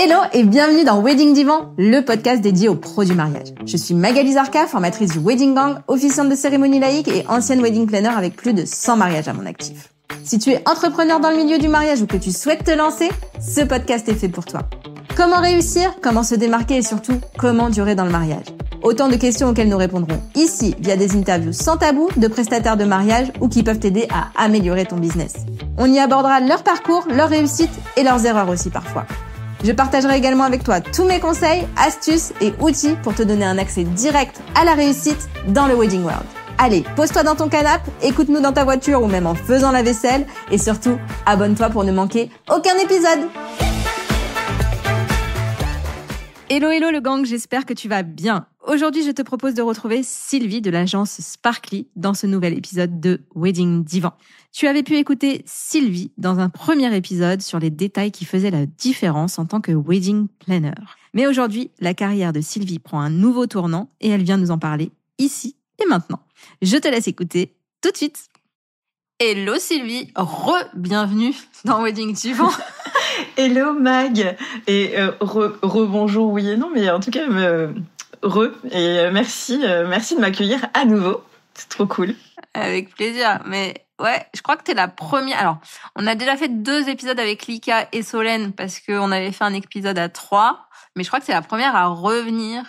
Hello et bienvenue dans Wedding Divan, le podcast dédié aux pros du mariage. Je suis Magali Zarka, formatrice du Wedding Gang, officiante de cérémonie laïque et ancienne wedding planner avec plus de 100 mariages à mon actif. Si tu es entrepreneur dans le milieu du mariage ou que tu souhaites te lancer, ce podcast est fait pour toi. Comment réussir, comment se démarquer et surtout, comment durer dans le mariage? Autant de questions auxquelles nous répondrons ici via des interviews sans tabou de prestataires de mariage ou qui peuvent t'aider à améliorer ton business. On y abordera leur parcours, leurs réussites et leurs erreurs aussi parfois. Je partagerai également avec toi tous mes conseils, astuces et outils pour te donner un accès direct à la réussite dans le Wedding World. Allez, pose-toi dans ton canapé, écoute-nous dans ta voiture ou même en faisant la vaisselle et surtout, abonne-toi pour ne manquer aucun épisode. Hello le gang, j'espère que tu vas bien. Aujourd'hui, je te propose de retrouver Sylvie de l'agence Sparkly dans ce nouvel épisode de Wedding Divan. Tu avais pu écouter Sylvie dans un premier épisode sur les détails qui faisaient la différence en tant que wedding planner. Mais aujourd'hui, la carrière de Sylvie prend un nouveau tournant et elle vient nous en parler ici et maintenant. Je te laisse écouter tout de suite. Hello Sylvie, bienvenue dans Wedding Divan. Hello Mag et rebonjour oui et non, mais en tout cas merci de m'accueillir à nouveau, c'est trop cool. Avec plaisir, mais ouais, je crois que t'es la première. Alors, on a déjà fait 2 épisodes avec Lika et Solène parce qu'on avait fait un épisode à 3, mais je crois que c'est la première à revenir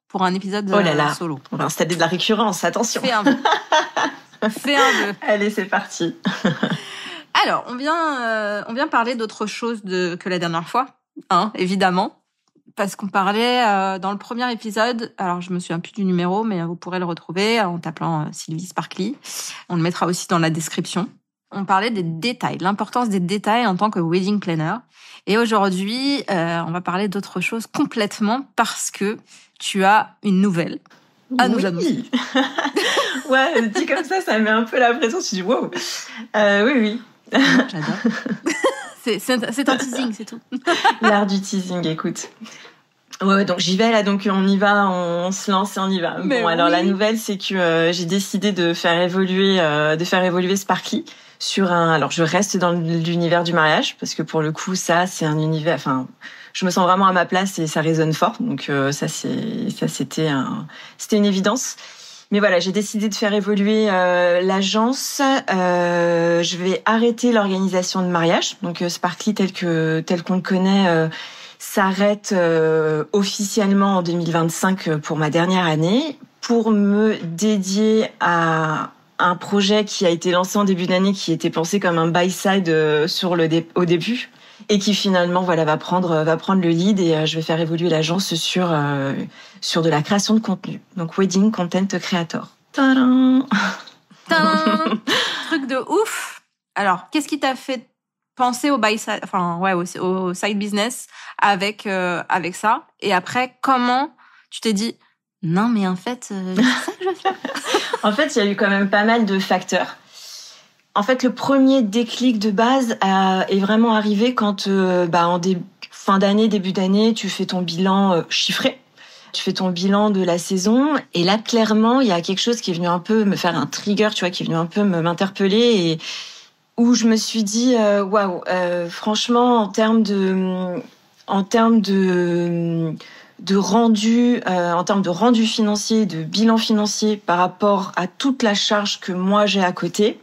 pour un épisode solo. On va installer de la récurrence, attention. Fais un peu. Allez, c'est parti. Alors, on vient parler d'autre chose que la dernière fois, évidemment. Parce qu'on parlait dans le premier épisode, alors je me souviens plus du numéro, mais vous pourrez le retrouver en tapant Sylvie Sparkly. On le mettra aussi dans la description. On parlait des détails, l'importance des détails en tant que wedding planner. Et aujourd'hui, on va parler d'autre chose complètement parce que tu as une nouvelle à nous annoncer. Ouais, dit comme ça met un peu la pression. Tu dis wow. Oui. J'adore. C'est un teasing, c'est tout. L'art du teasing, écoute. Ouais, donc j'y vais là, donc on y va, on se lance et on y va. Mais alors oui. la nouvelle, c'est que j'ai décidé de faire évoluer Sparkly sur alors je reste dans l'univers du mariage parce que pour le coup ça c'est un univers, enfin je me sens vraiment à ma place et ça résonne fort, donc c'était une évidence. Mais voilà, j'ai décidé de faire évoluer l'agence. Je vais arrêter l'organisation de mariage. Donc Sparkly tel qu'on le connaît s'arrête officiellement en 2025 pour ma dernière année, pour me dédier à un projet qui a été lancé en début d'année, qui était pensé comme un buy-side au début, et qui finalement va prendre le lead, et je vais faire évoluer l'agence sur de la création de contenu. Donc Wedding Content Creator. Tadam. Tadam. Truc de ouf. Alors, qu'est-ce qui t'a fait penser au buy-side, au side business avec ça? Et après, comment tu t'es dit non mais en fait, c'est ça que je veux faire. En fait, il y a eu quand même pas mal de facteurs. En fait, le premier déclic de base est vraiment arrivé quand, en fin d'année, début d'année, tu fais ton bilan chiffré. Tu fais ton bilan de la saison. Et là, clairement, il y a quelque chose qui est venu un peu me faire un trigger, tu vois, qui est venu un peu m'interpeller et où je me suis dit, waouh, franchement, en termes de rendu financier, de bilan financier par rapport à toute la charge que moi j'ai à côté,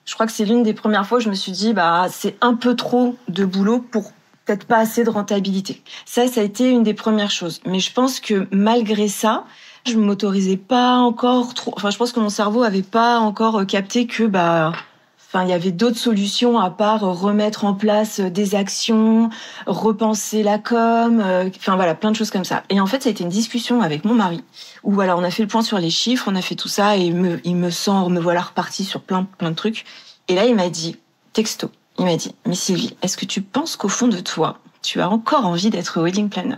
je crois que c'est l'une des premières fois où je me suis dit, c'est un peu trop de boulot pour peut-être pas assez de rentabilité. Ça a été une des premières choses. Mais je pense que malgré ça, je m'autorisais pas encore trop, je pense que mon cerveau avait pas encore capté que, il y avait d'autres solutions à part remettre en place des actions, repenser la com, plein de choses comme ça. Et en fait, ça a été une discussion avec mon mari où on a fait le point sur les chiffres, on a fait tout ça et me voilà reparti sur plein de trucs. Et là, il m'a dit texto, mais Sylvie, est-ce que tu penses qu'au fond de toi, tu as encore envie d'être wedding planner?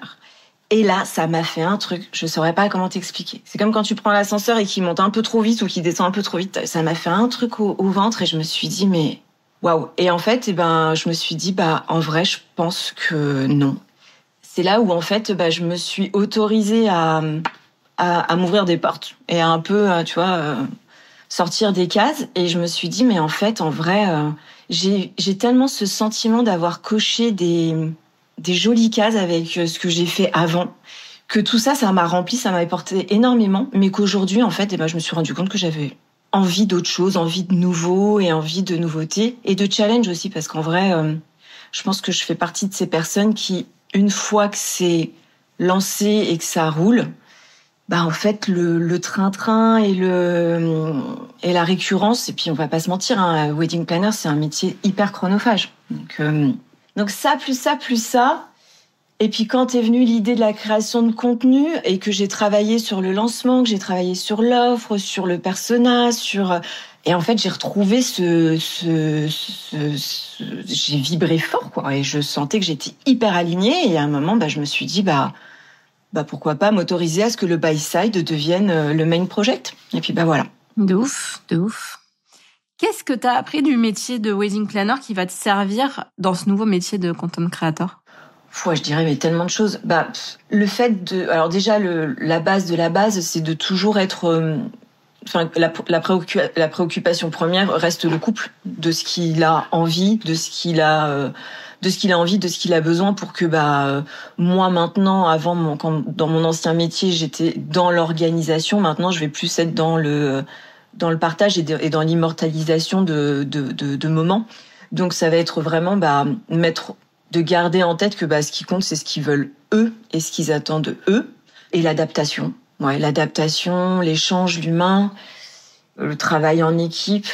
Et là, ça m'a fait un truc, je saurais pas comment t'expliquer. C'est comme quand tu prends l'ascenseur et qu'il monte un peu trop vite ou qu'il descend un peu trop vite. Ça m'a fait un truc au ventre et je me suis dit, mais waouh. Et en fait, je me suis dit, en vrai, je pense que non. C'est là où, en fait, je me suis autorisée à m'ouvrir des portes et à un peu, sortir des cases. Et je me suis dit, mais en fait, en vrai, j'ai tellement ce sentiment d'avoir coché des jolies cases avec ce que j'ai fait avant, que tout ça, ça m'a rempli, ça m'avait porté énormément, mais qu'aujourd'hui, en fait, je me suis rendu compte que j'avais envie d'autre chose, envie de nouveau et envie de nouveauté et de challenge aussi, parce qu'en vrai, je pense que je fais partie de ces personnes qui, une fois que c'est lancé et que ça roule, en fait, le train-train et la récurrence, et puis on va pas se mentir, hein, wedding planner, c'est un métier hyper chronophage. Donc ça, plus ça, plus ça. Et puis quand est venue l'idée de la création de contenu et que j'ai travaillé sur le lancement, que j'ai travaillé sur l'offre, sur le persona, et en fait j'ai retrouvé j'ai vibré fort, quoi, et je sentais que j'étais hyper alignée. Et à un moment, je me suis dit pourquoi pas m'autoriser à ce que le buy side devienne le main project. Et puis voilà. De ouf. Qu'est-ce que tu as appris du métier de wedding planner qui va te servir dans ce nouveau métier de content creator? Je dirais mais tellement de choses. Le fait de, alors déjà la base de la base, c'est de toujours être, la préoccupation première reste le couple, de ce qu'il a envie, de ce qu'il a besoin pour que moi maintenant, dans mon ancien métier, j'étais dans l'organisation. Maintenant, je vais plus être dans le partage et dans l'immortalisation de moments. Donc ça va être vraiment de garder en tête que ce qui compte, c'est ce qu'ils veulent eux et ce qu'ils attendent eux, et l'adaptation. Ouais, l'adaptation, l'échange, l'humain, le travail en équipe.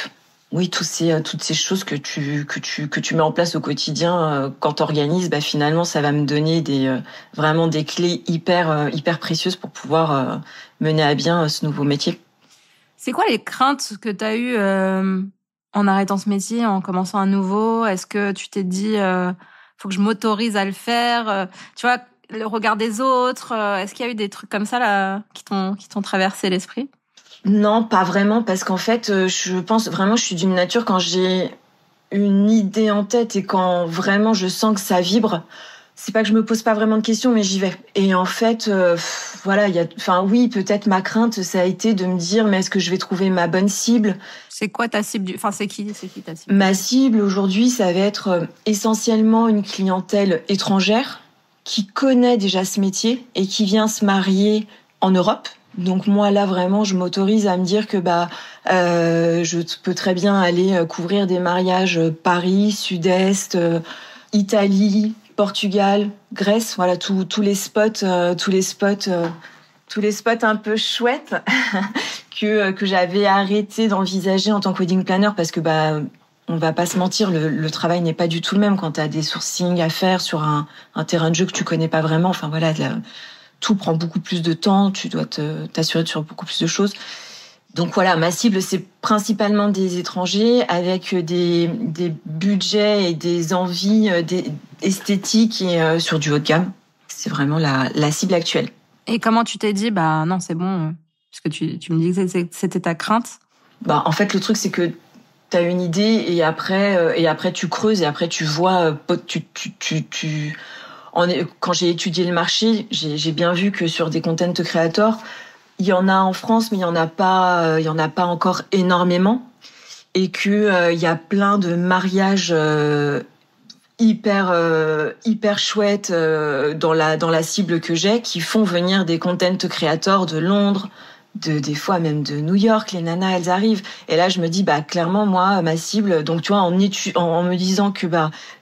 Oui, toutes ces choses que tu mets en place au quotidien quand t'organises, finalement, ça va me donner vraiment des clés hyper précieuses pour pouvoir mener à bien ce nouveau métier. C'est quoi les craintes que tu as eues en arrêtant ce métier, en commençant un nouveau? Est-ce que tu t'es dit faut que je m'autorise à le faire, tu vois, le regard des autres, est-ce qu'il y a eu des trucs comme ça là qui t'ont traversé l'esprit? Non, pas vraiment, parce qu'en fait, je pense vraiment, je suis d'une nature, quand j'ai une idée en tête et quand vraiment je sens que ça vibre, c'est pas que je me pose pas vraiment de questions, mais j'y vais. Et en fait, oui, peut-être ma crainte, ça a été de me dire, mais est-ce que je vais trouver ma bonne cible? C'est quoi ta cible c'est qui ta cible? Ma cible aujourd'hui, ça va être essentiellement une clientèle étrangère qui connaît déjà ce métier et qui vient se marier en Europe. Donc moi là vraiment je m'autorise à me dire que je peux très bien aller couvrir des mariages Paris, Sud-Est, Italie, Portugal, Grèce, voilà tous les spots un peu chouettes que j'avais arrêté d'envisager en tant que wedding planner, parce que on va pas se mentir, le travail n'est pas du tout le même quand tu as des sourcings à faire sur un terrain de jeu que tu connais pas vraiment. Enfin voilà, tout prend beaucoup plus de temps, tu dois t'assurer sur beaucoup plus de choses. Donc voilà, ma cible, c'est principalement des étrangers avec des budgets et des envies esthétiques et sur du haut de gamme. C'est vraiment la cible actuelle. Et comment tu t'es dit, non, c'est bon, parce que tu me disais que c'était ta crainte? En fait, le truc, c'est que t'as une idée et après tu creuses et après tu vois, quand j'ai étudié le marché, j'ai bien vu que sur des content creators, il y en a en France, mais il y en a pas encore énormément, et que il y a plein de mariages hyper chouettes dans la cible que j'ai, qui font venir des content creators de Londres, des fois même de New York. Les nanas, elles arrivent, et là je me dis clairement, moi ma cible, donc tu vois, en me disant que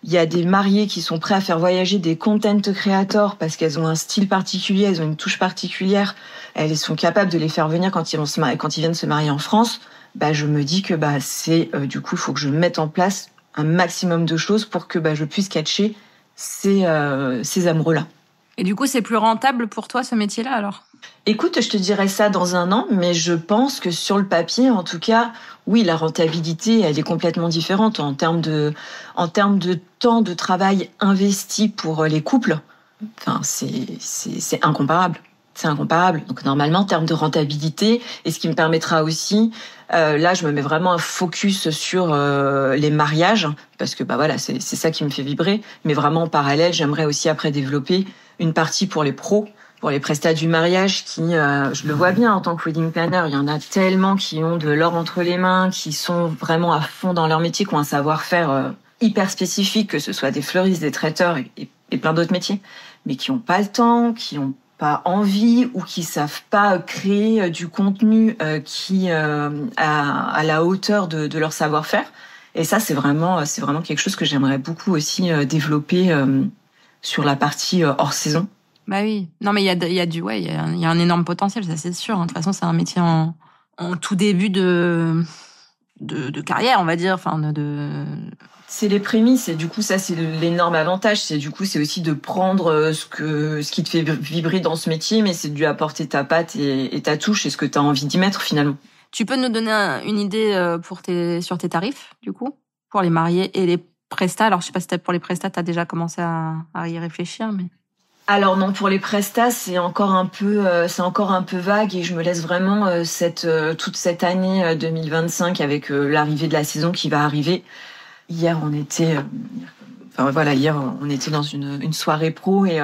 il y a des mariés qui sont prêts à faire voyager des content creators parce qu'elles ont un style particulier, elles ont une touche particulière, elles sont capables de les faire venir quand ils viennent se marier en France. Je me dis que c'est du coup il faut que je mette en place un maximum de choses pour que je puisse catcher ces amoureux-là. Et du coup, c'est plus rentable pour toi ce métier-là alors? Écoute, je te dirais ça dans un an, mais je pense que sur le papier, en tout cas, oui, la rentabilité, elle est complètement différente en termes de temps de travail investi pour les couples. Enfin, c'est incomparable. C'est incomparable. Donc normalement, en termes de rentabilité, et ce qui me permettra aussi, là, je me mets vraiment un focus sur les mariages, parce que voilà, c'est ça qui me fait vibrer. Mais vraiment en parallèle, j'aimerais aussi après développer une partie pour les pros, pour les prestats du mariage qui, je le vois bien en tant que wedding planner, il y en a tellement qui ont de l'or entre les mains, qui sont vraiment à fond dans leur métier, qui ont un savoir-faire hyper spécifique, que ce soit des fleuristes, des traiteurs et et plein d'autres métiers, mais qui ont pas le temps, qui ont pas envie ou qui savent pas créer du contenu qui à la hauteur de leur savoir-faire. Et ça, c'est vraiment quelque chose que j'aimerais beaucoup aussi développer sur la partie hors saison. Bah oui. Non, mais il y a un énorme potentiel, ça c'est sûr. De toute façon, c'est un métier en tout début de carrière, on va dire. Enfin, C'est les prémices et du coup ça c'est l'énorme avantage, c'est aussi de prendre ce qui te fait vibrer dans ce métier, mais c'est de lui apporter ta patte et ta touche et ce que tu as envie d'y mettre finalement. Tu peux nous donner une idée sur tes tarifs du coup pour les mariés et les prestats. Alors je sais pas si pour les prestats t'as déjà commencé à y réfléchir, mais alors non, pour les prestats c'est encore un peu vague et je me laisse vraiment toute cette année 2025 avec l'arrivée de la saison qui va arriver. Hier, on était dans une soirée pro et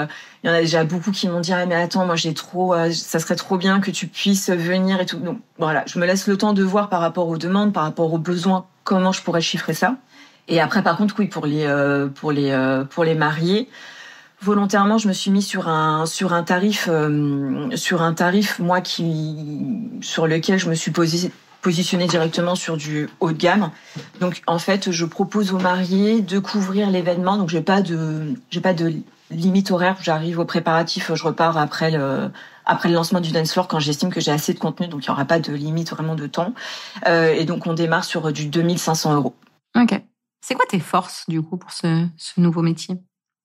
il y en a déjà beaucoup qui m'ont dit mais attends, moi ça serait trop bien que tu puisses venir et tout. Donc voilà, je me laisse le temps de voir par rapport aux demandes, par rapport aux besoins, comment je pourrais chiffrer ça. Et après par contre oui, pour les mariés, volontairement, je me suis mis sur un tarif moi sur lequel je me suis positionnée directement sur du haut de gamme. Donc en fait, je propose aux mariés de couvrir l'événement. Donc j'ai pas de limite horaire. J'arrive au préparatif, je repars après le lancement du dance floor quand j'estime que j'ai assez de contenu. Donc il y aura pas de limite vraiment de temps. Et donc on démarre sur du 2500 €. Ok. C'est quoi tes forces du coup pour ce nouveau métier?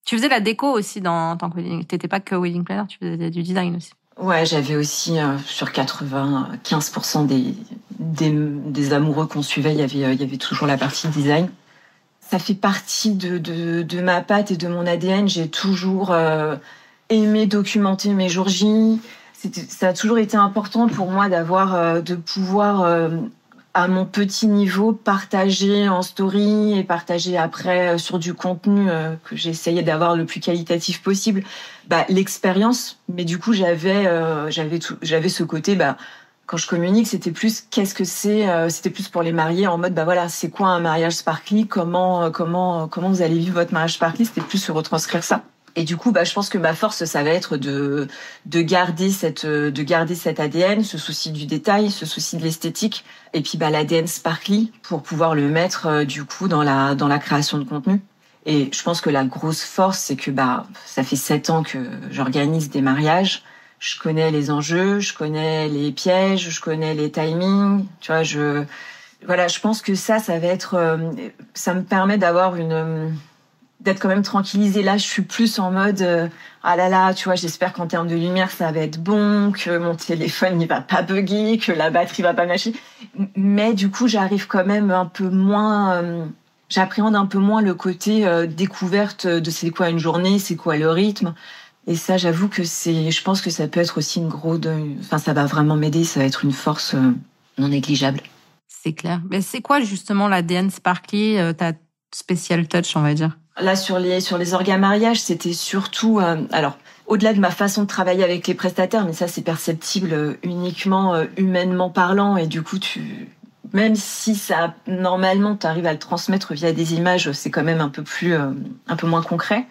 Tu faisais la déco aussi en tant que wedding. T'étais pas que wedding planner, tu faisais du design aussi. Ouais, j'avais aussi sur 95% des amoureux qu'on suivait, il y avait toujours la partie design. Ça fait partie de ma patte et de mon ADN. J'ai toujours aimé documenter mes jours J. Ça a toujours été important pour moi de pouvoir à mon petit niveau partager en story et partager après sur du contenu que j'essayais d'avoir le plus qualitatif possible. L'expérience, mais du coup j'avais ce côté quand je communique, c'était plus c'était plus pour les mariés en mode voilà, c'est quoi un mariage sparkly, comment vous allez vivre votre mariage sparkly, c'était plus se retranscrire ça. Et du coup, je pense que ma force, ça va être de garder cet ADN, ce souci du détail, ce souci de l'esthétique, et puis l'ADN sparkly pour pouvoir le mettre du coup dans la création de contenu. Et je pense que la grosse force, c'est que ça fait 7 ans que j'organise des mariages. Je connais les enjeux, je connais les pièges, je connais les timings. Tu vois, je pense que ça va être, ça me permet d'être quand même tranquillisée. Là, je suis plus en mode ah là là, tu vois, j'espère qu'en termes de lumière, ça va être bon, que mon téléphone il va pas bugger, que la batterie va pas mâcher. Mais du coup, j'arrive quand même un peu moins, j'appréhende un peu moins le côté découverte de c'est quoi une journée, c'est quoi le rythme. Et ça, j'avoue que je pense que ça peut être aussi ça va vraiment m'aider, ça va être une force non négligeable. C'est clair. Mais c'est quoi justement l'ADN Sparkly, ta special touch, on va dire? Là, sur les orgas mariages, c'était surtout, alors, au-delà de ma façon de travailler avec les prestataires, mais ça, c'est perceptible uniquement humainement parlant, et du coup, même si ça, normalement, t'arrives à le transmettre via des images, c'est quand même un peu moins concret.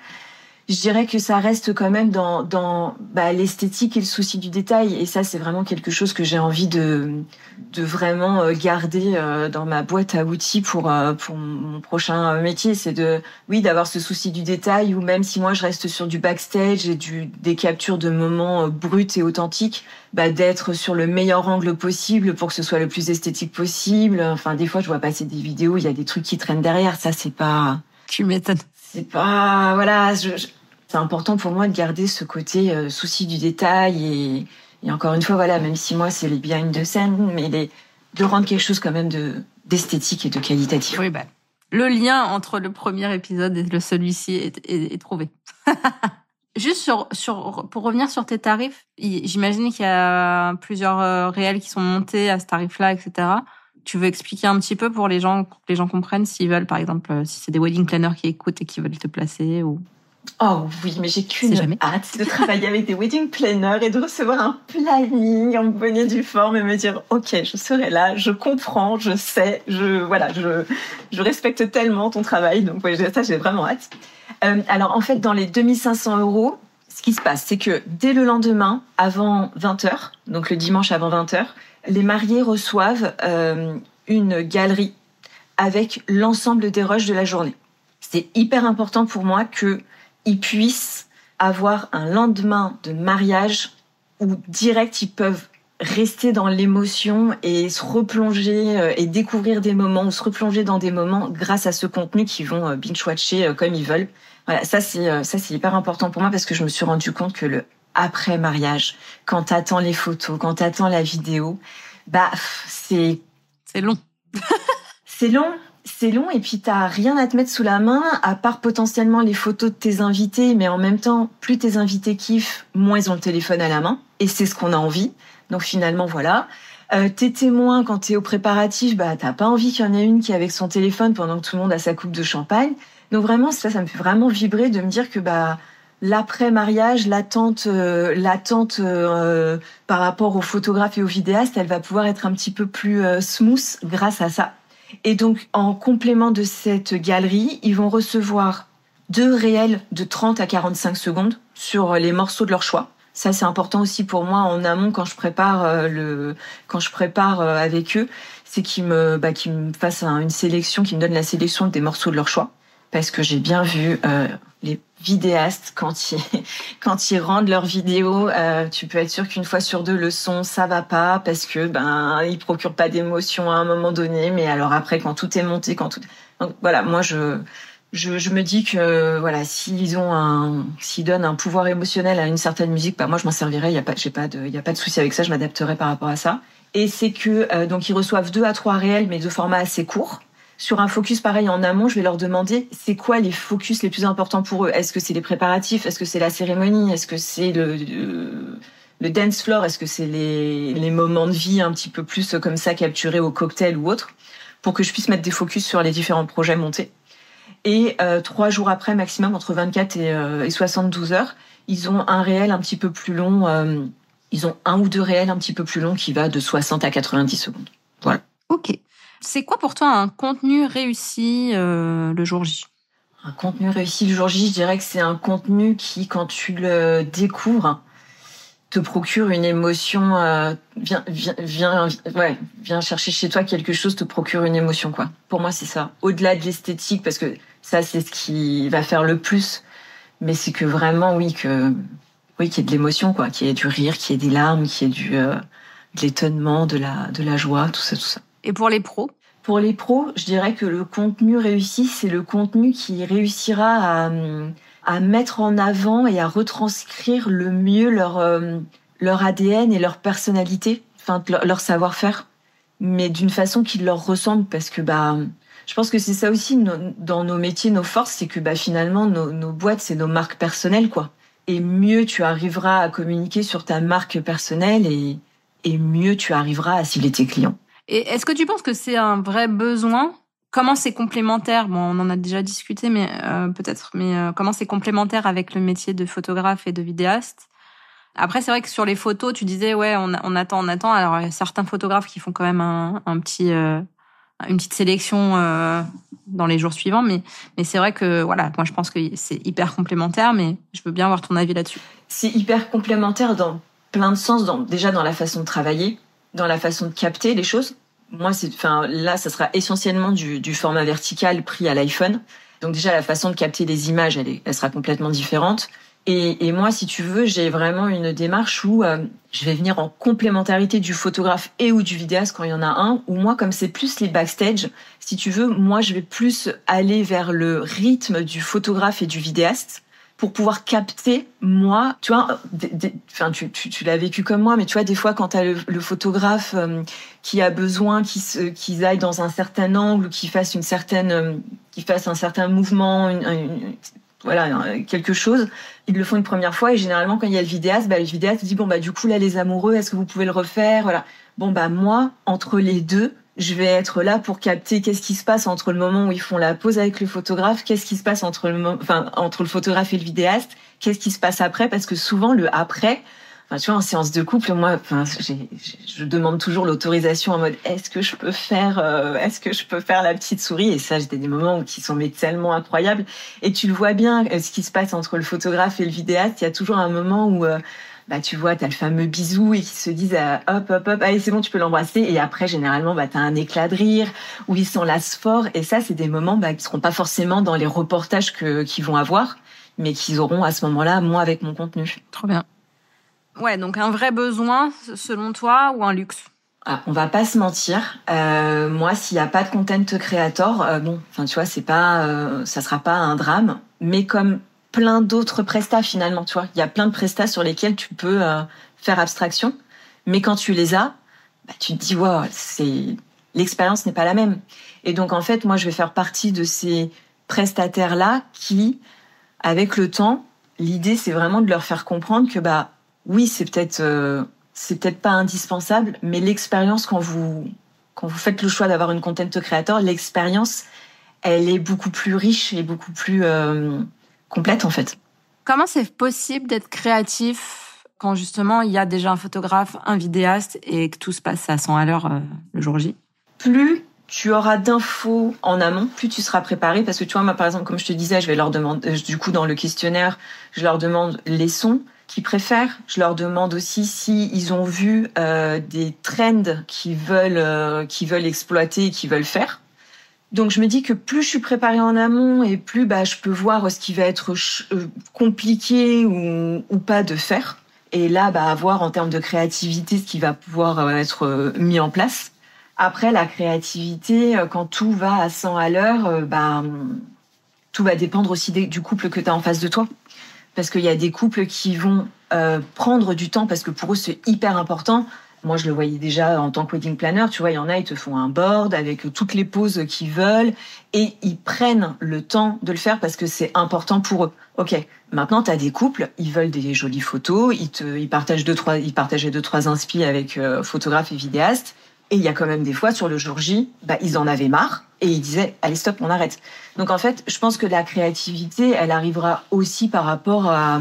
Je dirais que ça reste quand même dans l'esthétique et le souci du détail. Et ça, c'est vraiment quelque chose que j'ai envie de vraiment garder dans ma boîte à outils pour mon prochain métier. C'est d'avoir ce souci du détail, ou même si moi je reste sur du backstage et des captures de moments bruts et authentiques, d'être sur le meilleur angle possible pour que ce soit le plus esthétique possible. Enfin, des fois, je vois passer des vidéos, il y a des trucs qui traînent derrière. Ça, c'est pas... Tu m'étonnes. C'est pas... Voilà, c'est important pour moi de garder ce côté souci du détail et encore une fois, voilà, même si moi, c'est les behind the scene, mais de rendre quelque chose quand même d'esthétique et de qualitatif. Oui, le lien entre le premier épisode et celui-ci est trouvé. Juste pour revenir sur tes tarifs, j'imagine qu'il y a plusieurs réels qui sont montés à ce tarif-là, etc. Tu veux expliquer un petit peu pour que les gens comprennent s'ils veulent, par exemple, si c'est des wedding planners qui écoutent et qui veulent te placer ou... Oh oui, mais j'ai qu'une hâte de travailler avec des wedding planners et de recevoir un planning en bonne et due forme et me dire ok, je serai là, je comprends, je sais, je respecte tellement ton travail, donc ouais, ça j'ai vraiment hâte. Alors en fait, dans les 2500 €, ce qui se passe, c'est que dès le lendemain, avant 20h, donc le dimanche avant 20h, les mariés reçoivent une galerie avec l'ensemble des rushs de la journée. C'est hyper important pour moi qu'ils puissent avoir un lendemain de mariage où direct ils peuvent rester dans l'émotion et se replonger et découvrir des moments ou se replonger dans des moments grâce à ce contenu qu'ils vont binge-watcher comme ils veulent. Voilà, ça c'est hyper important pour moi parce que je me suis rendu compte que le après mariage, quand t'attends les photos, quand t'attends la vidéo, c'est long. C'est long et puis t'as rien à te mettre sous la main à part potentiellement les photos de tes invités, mais en même temps, plus tes invités kiffent, moins ils ont le téléphone à la main et c'est ce qu'on a envie. Donc finalement, voilà. Tes témoins, quand t'es au préparatif, t'as pas envie qu'il y en ait une qui est avec son téléphone pendant que tout le monde a sa coupe de champagne. Donc vraiment, ça me fait vraiment vibrer de me dire que l'après-mariage, l'attente par rapport aux photographes et aux vidéastes, elle va pouvoir être un petit peu plus smooth grâce à ça. Et donc, en complément de cette galerie, ils vont recevoir 2 réels de 30 à 45 secondes sur les morceaux de leur choix. Ça, c'est important aussi pour moi en amont quand je prépare avec eux, c'est qu'ils me fassent une sélection, qu'ils me donnent la sélection des morceaux de leur choix. Parce que j'ai bien vu les vidéastes quand ils rendent leurs vidéos, tu peux être sûr qu'une fois sur deux le son ça va pas parce que ils procurent pas d'émotion à un moment donné. Mais alors après quand tout est monté, donc voilà, moi je me dis que voilà, s'ils donnent un pouvoir émotionnel à une certaine musique, moi je m'en servirai. Il y a pas de souci avec ça, je m'adapterai par rapport à ça. Et c'est que donc ils reçoivent 2 à 3 réels mais de format assez court. Sur un focus pareil en amont, je vais leur demander c'est quoi les focus les plus importants pour eux. Est-ce que c'est les préparatifs? Est-ce que c'est la cérémonie? Est-ce que c'est le dance floor? Est-ce que c'est les moments de vie un petit peu plus comme ça capturés au cocktail ou autre? Pour que je puisse mettre des focus sur les différents projets montés. Et 3 jours après, maximum, entre 24 et 72 heures, ils ont un réel un petit peu plus long. Ils ont 1 ou 2 réels un petit peu plus longs qui va de 60 à 90 secondes. Voilà. Ok. C'est quoi pour toi un contenu réussi le jour J? Un contenu réussi le jour J, je dirais que c'est un contenu qui, quand tu le découvres, te procure une émotion. Viens chercher chez toi quelque chose, te procure une émotion, quoi. Pour moi, c'est ça. Au-delà de l'esthétique, parce que ça, c'est ce qui va faire le plus. Mais c'est que vraiment, qu'il y ait de l'émotion, quoi. Qu'il y ait du rire, qu'il y ait des larmes, qu'il y ait de l'étonnement, de la joie, tout ça. Et pour les pros? Pour les pros, je dirais que le contenu réussi, c'est le contenu qui réussira à mettre en avant et à retranscrire le mieux leur ADN et leur personnalité, enfin leur savoir-faire, mais d'une façon qui leur ressemble, parce que je pense que c'est ça aussi dans nos métiers, nos forces, c'est que finalement nos boîtes, c'est nos marques personnelles, quoi. Et mieux tu arriveras à communiquer sur ta marque personnelle et mieux tu arriveras à cibler tes clients. Et est-ce que tu penses que c'est un vrai besoin? Comment c'est complémentaire? Bon, on en a déjà discuté, mais peut-être. Mais comment c'est complémentaire avec le métier de photographe et de vidéaste? Après, c'est vrai que sur les photos, tu disais on attend. Alors, il y a certains photographes qui font quand même une petite sélection dans les jours suivants, mais c'est vrai que voilà, moi je pense que c'est hyper complémentaire, mais je veux bien avoir ton avis là-dessus. C'est hyper complémentaire dans plein de sens, déjà dans la façon de travailler, dans la façon de capter les choses. Moi, là, ça sera essentiellement du format vertical pris à l'iPhone. Donc déjà, la façon de capter les images, elle sera complètement différente. Et moi, si tu veux, j'ai vraiment une démarche où je vais venir en complémentarité du photographe et ou du vidéaste quand il y en a un. Ou moi, comme c'est plus les backstage, si tu veux, moi, je vais plus aller vers le rythme du photographe et du vidéaste pour pouvoir capter, moi, tu vois, tu l'as vécu comme moi, mais tu vois, des fois, quand t'as le photographe qui a besoin qu'ils aillent dans un certain angle, qu'il fasse un certain mouvement, quelque chose, ils le font une première fois, et généralement, quand il y a le vidéaste dit, du coup, là, les amoureux, est-ce que vous pouvez le refaire? Voilà. Moi, entre les deux, je vais être là pour capter qu'est-ce qui se passe entre le moment où ils font la pause avec le photographe, qu'est-ce qui se passe entre le photographe et le vidéaste, qu'est-ce qui se passe après, parce que souvent le après, tu vois, en séance de couple, moi, je demande toujours l'autorisation en mode est-ce que je peux faire la petite souris, et ça, j'ai des moments qui sont tellement incroyables, et tu le vois bien, ce qui se passe entre le photographe et le vidéaste, il y a toujours un moment où tu vois, t'as le fameux bisou et qui se disent hop, allez, c'est bon, tu peux l'embrasser. Et après, généralement, t'as un éclat de rire où ils s'enlacent fort. Et ça, c'est des moments qui seront pas forcément dans les reportages qu'ils vont avoir, mais qu'ils auront à ce moment-là, moi, avec mon contenu. Trop bien. Ouais, donc un vrai besoin, selon toi, ou un luxe? On va pas se mentir. Moi, s'il y a pas de content creator, tu vois, ça sera pas un drame. Mais comme plein d'autres prestats finalement, tu vois. Il y a plein de prestats sur lesquels tu peux faire abstraction, mais quand tu les as, tu te dis wow, l'expérience n'est pas la même. Et donc en fait, moi je vais faire partie de ces prestataires là qui, avec le temps, l'idée c'est vraiment de leur faire comprendre que oui, c'est peut-être pas indispensable, mais l'expérience quand vous faites le choix d'avoir une content creator, l'expérience elle est beaucoup plus riche et beaucoup plus complète en fait. Comment c'est possible d'être créatif quand justement il y a déjà un photographe, un vidéaste et que tout se passe à 100 à l'heure le jour J? Plus tu auras d'infos en amont, plus tu seras préparé, parce que tu vois, moi par exemple, comme je te disais, je vais leur demander, du coup dans le questionnaire, je leur demande les sons qu'ils préfèrent, je leur demande aussi si ils ont vu des trends qu'ils veulent exploiter et qu'ils veulent faire. Donc je me dis que plus je suis préparée en amont et plus je peux voir ce qui va être compliqué ou pas de faire. Et là, voir en termes de créativité ce qui va pouvoir être mis en place. Après, la créativité, quand tout va à 100 à l'heure, tout va dépendre aussi du couple que tu as en face de toi. Parce qu'il y a des couples qui vont prendre du temps parce que pour eux, c'est hyper important. Moi, je le voyais déjà en tant que wedding planner. Tu vois, il y en a, ils te font un board avec toutes les poses qu'ils veulent et ils prennent le temps de le faire parce que c'est important pour eux. Ok, maintenant, tu as des couples, ils veulent des jolies photos, ils partageaient 2-3 inspi avec photographe et vidéaste. Et il y a quand même des fois, sur le jour J, ils en avaient marre et ils disaient « Allez, stop, on arrête ». Donc en fait, je pense que la créativité, elle arrivera aussi par rapport à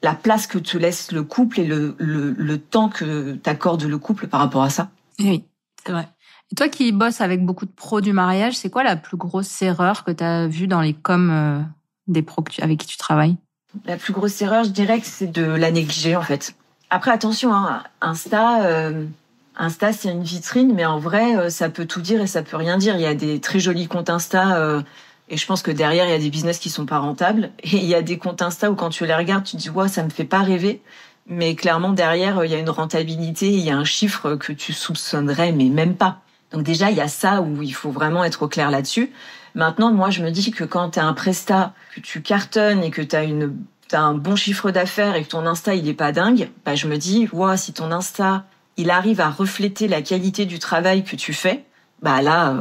la place que te laisse le couple et le temps que t'accordes le couple par rapport à ça. Oui, c'est vrai. Et toi qui bosses avec beaucoup de pros du mariage, c'est quoi la plus grosse erreur que tu as vue dans les coms des pros avec qui tu travailles? La plus grosse erreur, je dirais que c'est de la négliger en fait. Après, attention, Insta, c'est une vitrine, mais en vrai, ça peut tout dire et ça peut rien dire. Il y a des très jolis comptes Insta et je pense que derrière, il y a des business qui sont pas rentables. Et il y a des comptes Insta où quand tu les regardes, tu te dis « Ouais, ça me fait pas rêver ». Mais clairement, derrière, il y a une rentabilité, il y a un chiffre que tu soupçonnerais, mais même pas. Donc déjà, il y a ça où il faut vraiment être au clair là-dessus. Maintenant, moi, je me dis que quand tu as un prestat, que tu cartonnes et que tu as un bon chiffre d'affaires et que ton Insta, il est pas dingue, je me dis « Ouais, si ton Insta, il arrive à refléter la qualité du travail que tu fais, là,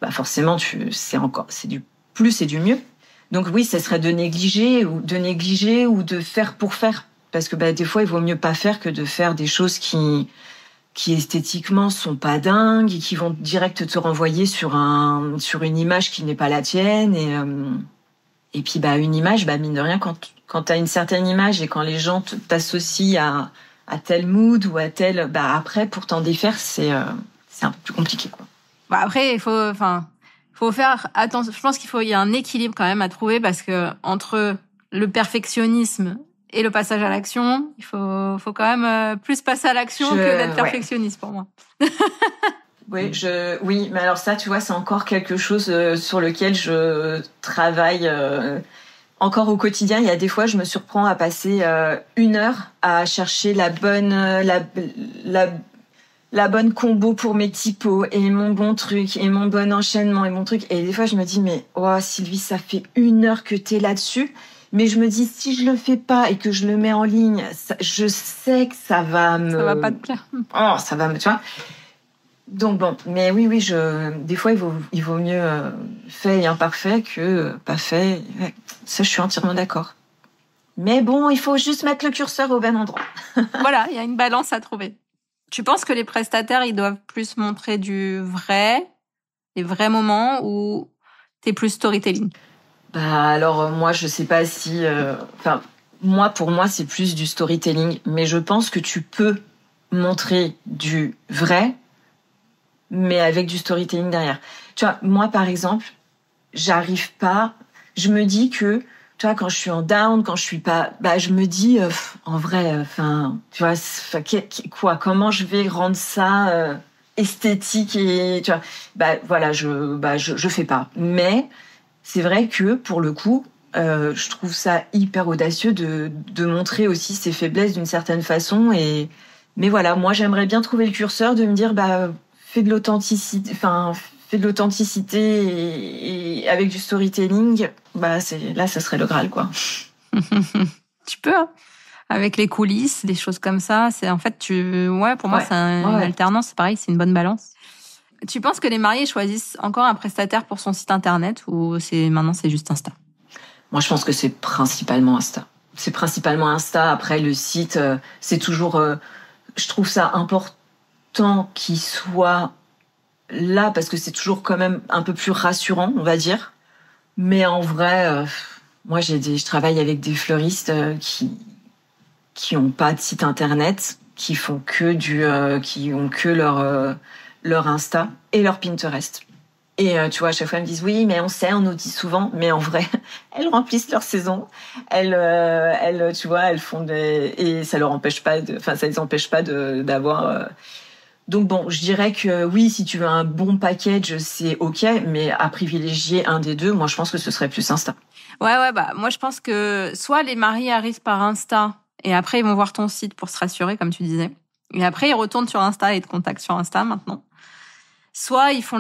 forcément, c'est du plus et du mieux. Donc oui, ça serait de négliger ou de faire pour faire. Parce que des fois, il vaut mieux pas faire que de faire des choses qui esthétiquement sont pas dingues et qui vont direct te renvoyer sur une image qui n'est pas la tienne. Et puis une image, mine de rien, quand t'as une certaine image et quand les gens t'associent à tel mood ou à tel, après pour t'en défaire, c'est un peu plus compliqué, quoi. Après, il faut faire attention. Je pense il y a un équilibre quand même à trouver parce que entre le perfectionnisme et le passage à l'action, il faut quand même plus passer à l'action que d'être perfectionniste pour moi. Oui, mais alors ça, tu vois, c'est encore quelque chose sur lequel je travaille encore au quotidien. Il y a des fois, je me surprends à passer 1 heure à chercher la bonne combo pour mes typos et mon bon truc et mon bon enchaînement et mon truc. Et des fois, je me dis, mais Sylvie, ça fait 1 heure que t'es là-dessus. Mais je me dis, si je le fais pas et que je le mais en ligne, je sais que ça va me... Ça va pas te plaire. Oh, ça va me... Tu vois. Donc bon, mais oui, des fois, il vaut mieux fait et imparfait que pas fait. Ça, je suis entièrement d'accord. Mais bon, il faut juste mettre le curseur au bon endroit. Voilà, il y a une balance à trouver. Tu penses que les prestataires, ils doivent plus montrer du vrai, les vrais moments, ou t'es plus storytelling? Alors moi je sais pas si pour moi c'est plus du storytelling, mais je pense que tu peux montrer du vrai mais avec du storytelling derrière. Tu vois, moi par exemple, j'arrive pas, je me dis que tu vois quand je suis en down, quand je suis pas je me dis en vrai tu vois quoi comment je vais rendre ça esthétique et tu vois voilà, je fais pas. Mais c'est vrai que, pour le coup, je trouve ça hyper audacieux de montrer aussi ses faiblesses d'une certaine façon. Mais voilà, moi, j'aimerais bien trouver le curseur de me dire, fais de l'authenticité, et avec du storytelling, là, ça serait le Graal, quoi. Tu peux, hein. Avec les coulisses, des choses comme ça, c'est en fait, pour moi, c'est une alternance, c'est pareil, c'est une bonne balance. Tu penses que les mariés choisissent encore un prestataire pour son site internet ou maintenant c'est juste Insta? Moi, je pense que c'est principalement Insta. C'est principalement Insta. Après, le site, c'est toujours... je trouve ça important qu'il soit là parce que c'est toujours quand même un peu plus rassurant, on va dire. Mais en vrai, moi, je travaille avec des fleuristes qui ont pas de site internet, qui font que qui ont que leur Insta et leur Pinterest. Et tu vois, à chaque fois, elles me disent oui, mais on nous dit souvent, mais en vrai, elles remplissent leur saison. Elles, tu vois, elles font et ça leur empêche pas ça les empêche pas d'avoir. Donc bon, je dirais que oui, si tu veux un bon package, c'est ok, mais à privilégier un des deux, moi, je pense que ce serait plus Insta. Ouais, moi, je pense que soit les mariés arrivent par Insta et après ils vont voir ton site pour se rassurer, comme tu disais, et après ils retournent sur Insta et te contactent sur Insta maintenant. Soit ils font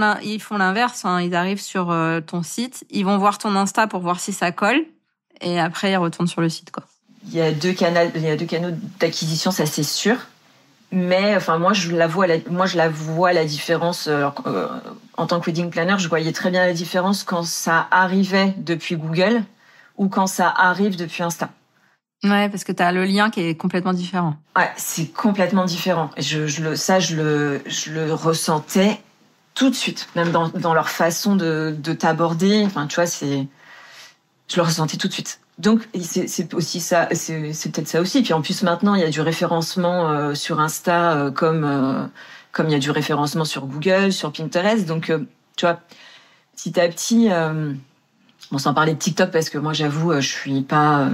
l'inverse, hein, ils arrivent sur ton site, ils vont voir ton Insta pour voir si ça colle, et après ils retournent sur le site, quoi. Il y a deux canaux d'acquisition, ça c'est sûr. Mais moi je la vois la différence. En tant que wedding planner, je voyais très bien la différence quand ça arrivait depuis Google ou quand ça arrive depuis Insta. Ouais, parce que t'as le lien qui est complètement différent. Ouais, c'est complètement différent. Et je le ressentais tout de suite, même dans leur façon de t'aborder. Enfin, tu vois, je le ressentais tout de suite. Donc, c'est aussi ça, c'est peut-être ça aussi. Puis en plus, maintenant, il y a du référencement sur Insta comme il y a du référencement sur Google, sur Pinterest. Donc, tu vois, petit à petit, sans parler de TikTok, parce que moi, j'avoue, je suis pas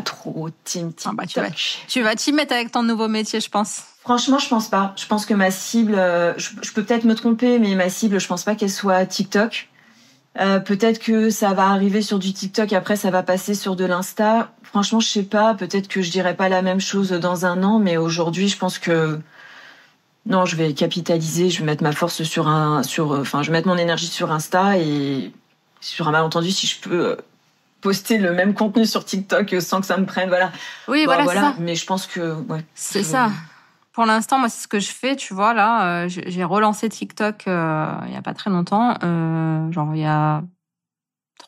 trop team TikTok. Tu vas t'y mettre avec ton nouveau métier, je pense. Franchement, je pense pas. Je pense que ma cible, je peux peut-être me tromper, mais ma cible, je pense pas qu'elle soit TikTok. Peut-être que ça va arriver sur du TikTok, après ça va passer sur de l'Insta. Franchement, je sais pas, peut-être que je dirais pas la même chose dans un an, mais aujourd'hui, je pense que non, je vais capitaliser, je vais mettre ma force je vais mettre mon énergie sur Insta, et sur un malentendu, si je peux poster le même contenu sur TikTok sans que ça me prenne, voilà. Oui, voilà. C'est ça. Mais je pense que c'est ça. Pour l'instant, moi, c'est ce que je fais, tu vois, là. J'ai relancé TikTok il y a pas très longtemps, genre il y a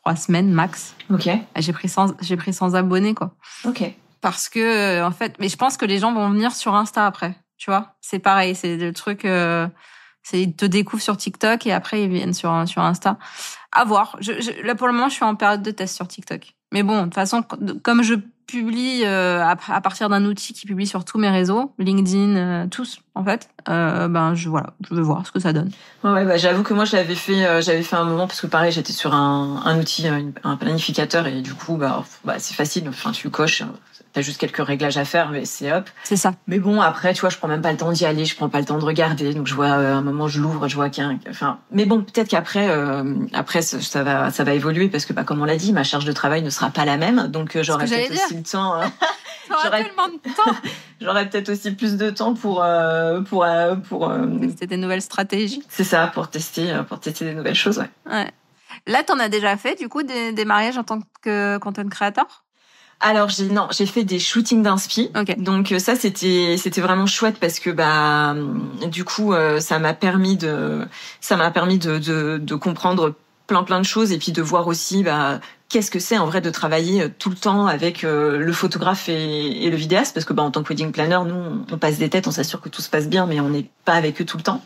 3 semaines max. Ok. J'ai pris 100 abonnés, quoi. Ok. Parce que, en fait, mais je pense que les gens vont venir sur Insta après, tu vois. C'est pareil, c'est le truc, ils te découvrent sur TikTok et après ils viennent sur Insta. À voir. Là, pour le moment, je suis en période de test sur TikTok. Mais bon, de toute façon, comme je publie à partir d'un outil qui publie sur tous mes réseaux, LinkedIn, tous en fait. Je vais voir ce que ça donne. Ouais, j'avoue que moi j'avais fait un moment parce que pareil j'étais sur un outil, un planificateur, et du coup c'est facile. Enfin tu coches, t'as juste quelques réglages à faire, mais c'est hop. C'est ça. Mais bon, après tu vois, je prends même pas le temps d'y aller, je prends pas le temps de regarder, donc je vois un moment je l'ouvre, je vois mais bon, peut-être qu'après ça va évoluer parce que comme on l'a dit, ma charge de travail ne sera pas la même, donc j'aurai peut-être aussi le temps. Tellement de temps. J'aurais peut-être aussi plus de temps pour tester des nouvelles stratégies. C'est ça, pour tester des nouvelles choses, ouais. Là, t'en as déjà fait du coup des mariages en tant que content creator? Alors j'ai fait des shootings d'inspi. Okay. Donc ça c'était vraiment chouette parce que du coup ça m'a permis de comprendre plein de choses, et puis de voir aussi qu'est-ce que c'est en vrai de travailler tout le temps avec le photographe et le vidéaste, parce que en tant que wedding planner, nous on passe des têtes, on s'assure que tout se passe bien, mais on n'est pas avec eux tout le temps.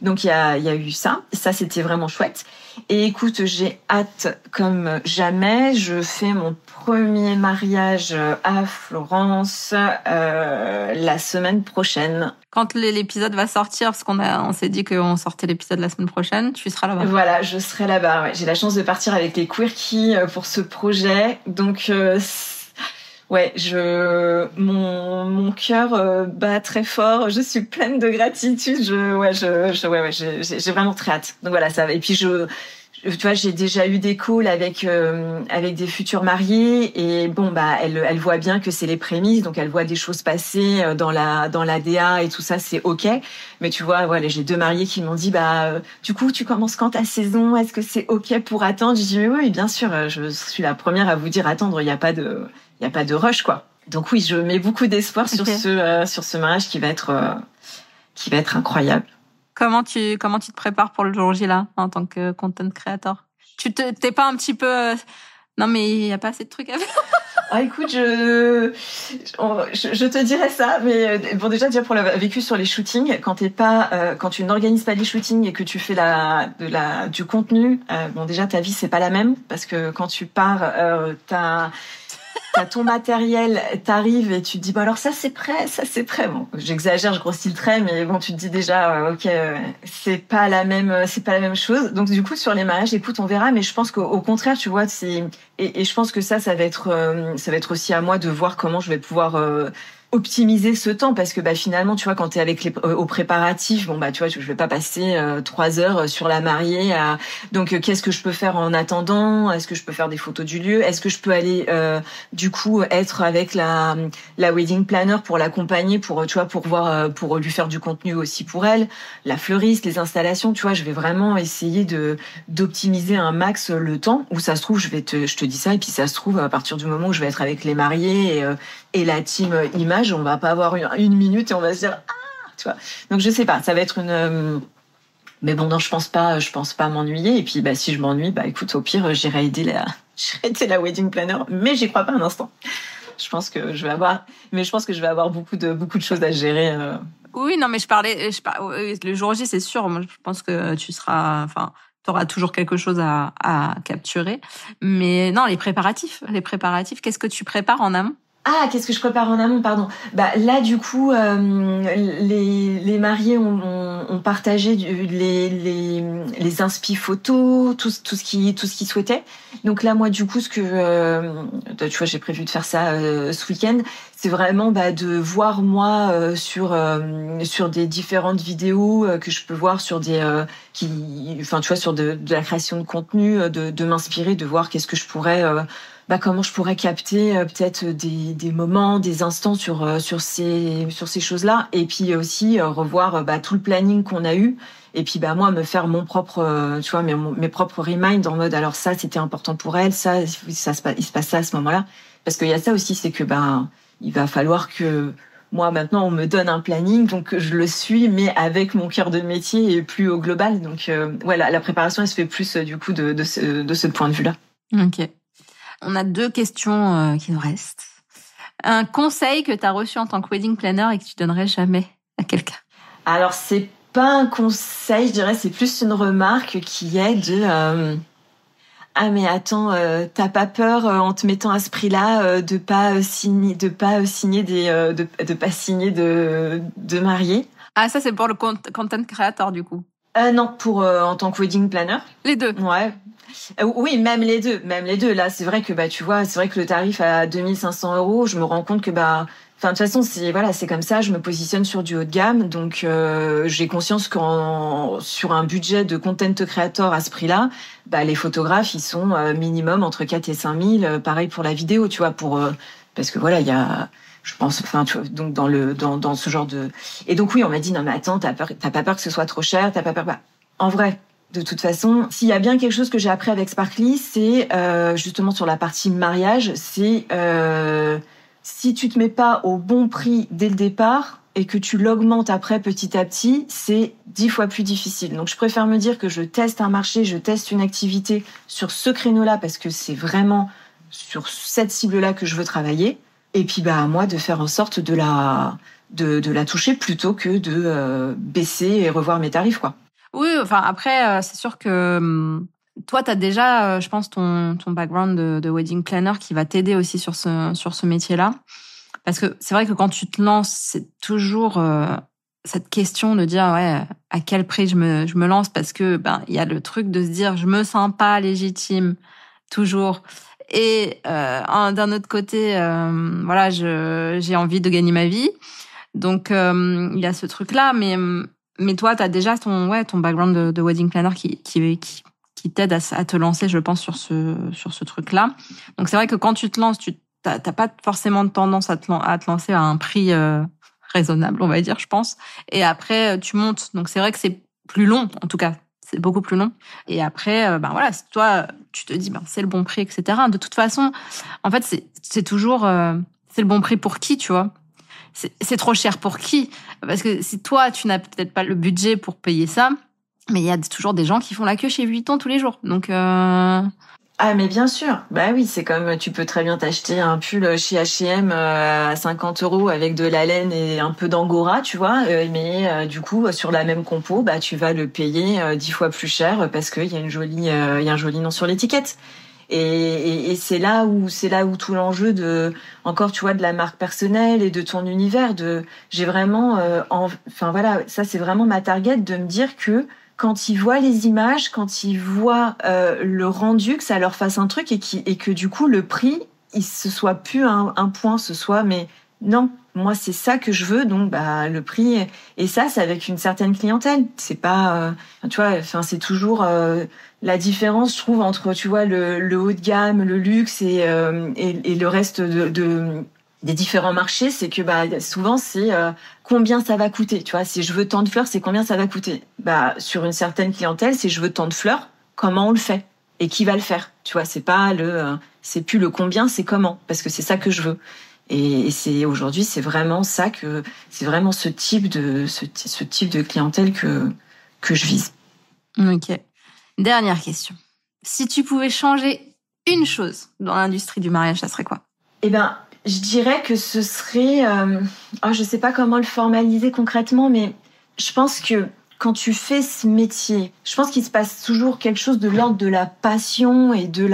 Donc il y a eu ça c'était vraiment chouette. Et écoute, j'ai hâte comme jamais. Je fais mon premier mariage à Florence la semaine prochaine. Quand l'épisode va sortir, parce on s'est dit qu'on sortait l'épisode la semaine prochaine, tu seras là-bas. Voilà, je serai là-bas. Ouais. J'ai la chance de partir avec les Quirky pour ce projet. Donc ouais, mon cœur bat très fort. Je suis pleine de gratitude. J'ai vraiment très hâte. Donc voilà, ça va. Et puis tu vois, j'ai déjà eu des calls avec des futurs mariés et elle voit bien que c'est les prémices, donc elle voit des choses passer dans la DA et tout ça, c'est ok. Mais tu vois, voilà, j'ai 2 mariés qui m'ont dit du coup, tu commences quand ta saison? Est-ce que c'est ok pour attendre? J'ai dit oui, bien sûr, je suis la première à vous dire attendre, il y a pas de rush quoi. Donc oui, je mets beaucoup d'espoir sur ce mariage qui va être incroyable. Comment tu te prépares pour le jour J là, en tant que content creator? T'es pas un petit peu non mais il y a pas assez de trucs à faire. Ah écoute, je te dirais ça, mais bon déjà pour l'avoir vécu sur les shootings, quand tu n'organises pas les shootings et que tu fais du contenu, déjà ta vie c'est pas la même parce que quand tu pars, t'as ton matériel, t'arrives et tu te dis alors ça c'est prêt. Bon, j'exagère, je grossis le trait, mais bon tu te dis déjà ok, c'est pas la même chose. Donc du coup sur les mariages, écoute, on verra, mais je pense qu'au contraire, tu vois, et je pense que ça va être aussi à moi de voir comment je vais pouvoir optimiser ce temps parce que finalement tu vois quand t'es avec au préparatif tu vois je vais pas passer 3 heures sur la mariée donc qu'est-ce que je peux faire en attendant, est-ce que je peux faire des photos du lieu, est-ce que je peux aller du coup être avec la wedding planner pour l'accompagner pour voir pour lui faire du contenu aussi pour elle, la fleuriste, les installations, tu vois je vais vraiment essayer d'optimiser un max le temps où ça se trouve je te dis ça et puis ça se trouve à partir du moment où je vais être avec les mariés et la team image, on va pas avoir une minute et on va se dire tu vois. Donc je sais pas, ça va être mais bon non, je pense pas m'ennuyer et puis si je m'ennuie, écoute au pire j'irai aider la wedding planner, mais j'y crois pas un instant. Je pense que je vais avoir beaucoup de choses à gérer. Oui, non mais le jour J, c'est sûr, moi je pense que t'auras toujours quelque chose à capturer, mais non, les préparatifs, qu'est-ce que tu prépares en amont? Ah, qu'est-ce que je prépare en amont, pardon. Là, du coup, les mariés ont partagé les inspi photos, tout ce qu'ils souhaitaient. Donc là, moi, du coup, tu vois, j'ai prévu de faire ça ce week-end. C'est vraiment de voir moi sur des différentes vidéos que je peux voir sur tu vois, sur de la création de contenu, de m'inspirer, de voir qu'est-ce que je pourrais comment je pourrais capter peut-être des moments, des instants sur ces choses-là, et puis aussi revoir tout le planning qu'on a eu, et puis moi me faire mon propre tu vois mes propres reminders en mode alors ça c'était important pour elle, il se passe ça à ce moment-là, parce qu'il y a ça aussi, c'est que il va falloir que moi maintenant on me donne un planning, donc je le suis mais avec mon cœur de métier et plus au global, donc la préparation elle se fait plus du coup de ce point de vue-là. Ok. On a 2 questions qui nous restent. Un conseil que tu as reçu en tant que wedding planner et que tu donnerais jamais à quelqu'un? Alors, c'est pas un conseil, je dirais, c'est plus une remarque qui est de ah mais attends, t'as pas peur en te mettant à ce prix-là de pas signer de mariés? Ah, ça c'est pour le content creator du coup. Non, pour en tant que wedding planner. Les 2. Ouais. Oui, même les deux. Là, c'est vrai que tu vois, c'est vrai que le tarif à 2500 €, je me rends compte que de toute façon, c'est comme ça. Je me positionne sur du haut de gamme, donc j'ai conscience sur un budget de content creator à ce prix-là, les photographes ils sont minimum entre 4 et 5000. Pareil pour la vidéo, tu vois, parce que voilà, il y a, je pense, tu vois, donc dans ce genre de. Et donc oui, on m'a dit non mais attends, t'as pas peur que ce soit trop cher, t'as pas peur. En vrai. De toute façon, s'il y a bien quelque chose que j'ai appris avec Sparkly, c'est justement sur la partie mariage, c'est si tu te mets pas au bon prix dès le départ, et que tu l'augmentes après petit à petit, c'est 10 fois plus difficile. Donc, je préfère me dire que je teste un marché, je teste une activité sur ce créneau-là parce que c'est vraiment sur cette cible-là que je veux travailler. Et puis, à moi de faire en sorte de la toucher plutôt que de baisser et revoir mes tarifs, quoi. Oui, enfin, après, c'est sûr que toi, t'as déjà, je pense, ton background de wedding planner qui va t'aider aussi sur ce métier-là. Parce que c'est vrai que quand tu te lances, c'est toujours cette question de dire ouais, à quel prix je me lance, parce que il y a le truc de se dire je me sens pas légitime toujours, et d'un autre côté voilà, j'ai envie de gagner ma vie, donc il y a ce truc là, mais toi t'as déjà ton background de wedding planner qui t'aide à te lancer, je pense, sur ce truc là. Donc c'est vrai que quand tu te lances, t'as pas forcément tendance à te lancer à un prix raisonnable, on va dire, je pense. Et après, tu montes. Donc, c'est vrai que c'est plus long, en tout cas. C'est beaucoup plus long. Et après, voilà, si toi, tu te dis, c'est le bon prix, etc. De toute façon, en fait, c'est toujours, c'est le bon prix pour qui, tu vois? C'est trop cher pour qui? Parce que si toi, tu n'as peut-être pas le budget pour payer ça, mais il y a toujours des gens qui font la queue chez Vuitton tous les jours. Donc, Ah, mais bien sûr. Bah oui, c'est comme tu peux très bien t'acheter un pull chez H&M à 50 € avec de la laine et un peu d'angora, tu vois. Mais du coup, sur la même compo, tu vas le payer 10 fois plus cher parce qu'il y a un joli nom sur l'étiquette. Et c'est là où tout l'enjeu de la marque personnelle et de ton univers. J'ai vraiment, ça c'est vraiment ma target de me dire que quand ils voient les images, quand ils voient le rendu, que ça leur fasse un truc et que du coup le prix, ce soit plus un point, ce soit mais non, moi c'est ça que je veux, donc le prix, et ça c'est avec une certaine clientèle. C'est pas, c'est toujours la différence, je trouve, entre le haut de gamme, le luxe et le reste des différents marchés, c'est que souvent c'est combien ça va coûter, tu vois. Si je veux tant de fleurs, c'est combien ça va coûter. Sur une certaine clientèle, si je veux tant de fleurs, comment on le fait et qui va le faire, tu vois. C'est pas c'est plus le combien, c'est comment, parce que c'est ça que je veux. Et c'est aujourd'hui, c'est vraiment ça c'est vraiment ce type de clientèle que je vise. Ok. Dernière question. Si tu pouvais changer une chose dans l'industrie du mariage, ça serait quoi? Je dirais que ce serait... je sais pas comment le formaliser concrètement, mais je pense que quand tu fais ce métier, je pense qu'il se passe toujours quelque chose de l'ordre de la passion et de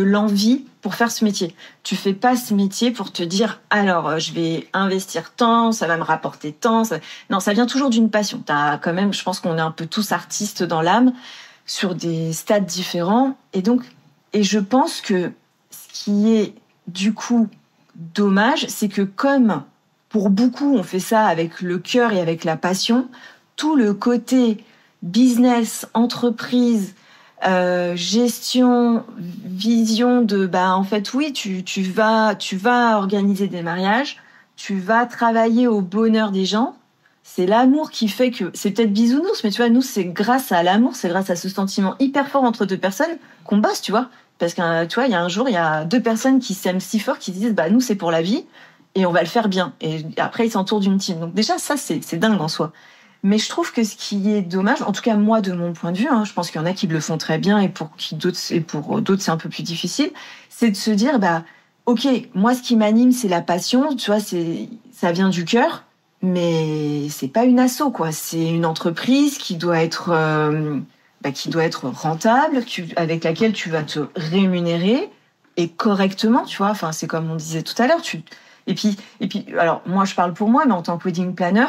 l'envie pour faire ce métier. Tu fais pas ce métier pour te dire « Alors, je vais investir tant, ça va me rapporter tant. » Non, ça vient toujours d'une passion. T'as quand même, je pense qu'on est un peu tous artistes dans l'âme, sur des stades différents. Et je pense que ce qui est du coup dommage, c'est que comme pour beaucoup on fait ça avec le cœur et avec la passion, tout le côté business, entreprise, gestion, vision de en fait oui, tu vas organiser des mariages, tu vas travailler au bonheur des gens. C'est l'amour qui fait que c'est peut-être bisounours, mais tu vois, nous c'est grâce à l'amour, c'est grâce à ce sentiment hyper fort entre deux personnes qu'on bosse, tu vois. Parce que tu vois, il y a un jour, il y a deux personnes qui s'aiment si fort, qui disent nous c'est pour la vie et on va le faire bien. Et après ils s'entourent d'une team. Donc déjà ça c'est dingue en soi. Mais je trouve que ce qui est dommage, en tout cas moi de mon point de vue, je pense qu'il y en a qui le font très bien et pour d'autres c'est un peu plus difficile, c'est de se dire ok, moi ce qui m'anime c'est la passion, tu vois, ça vient du cœur, mais c'est pas une asso quoi, c'est une entreprise qui doit être rentable, avec laquelle tu vas te rémunérer et correctement, tu vois. Enfin, c'est comme on disait tout à l'heure. Et puis, alors moi je parle pour moi, mais en tant que wedding planner,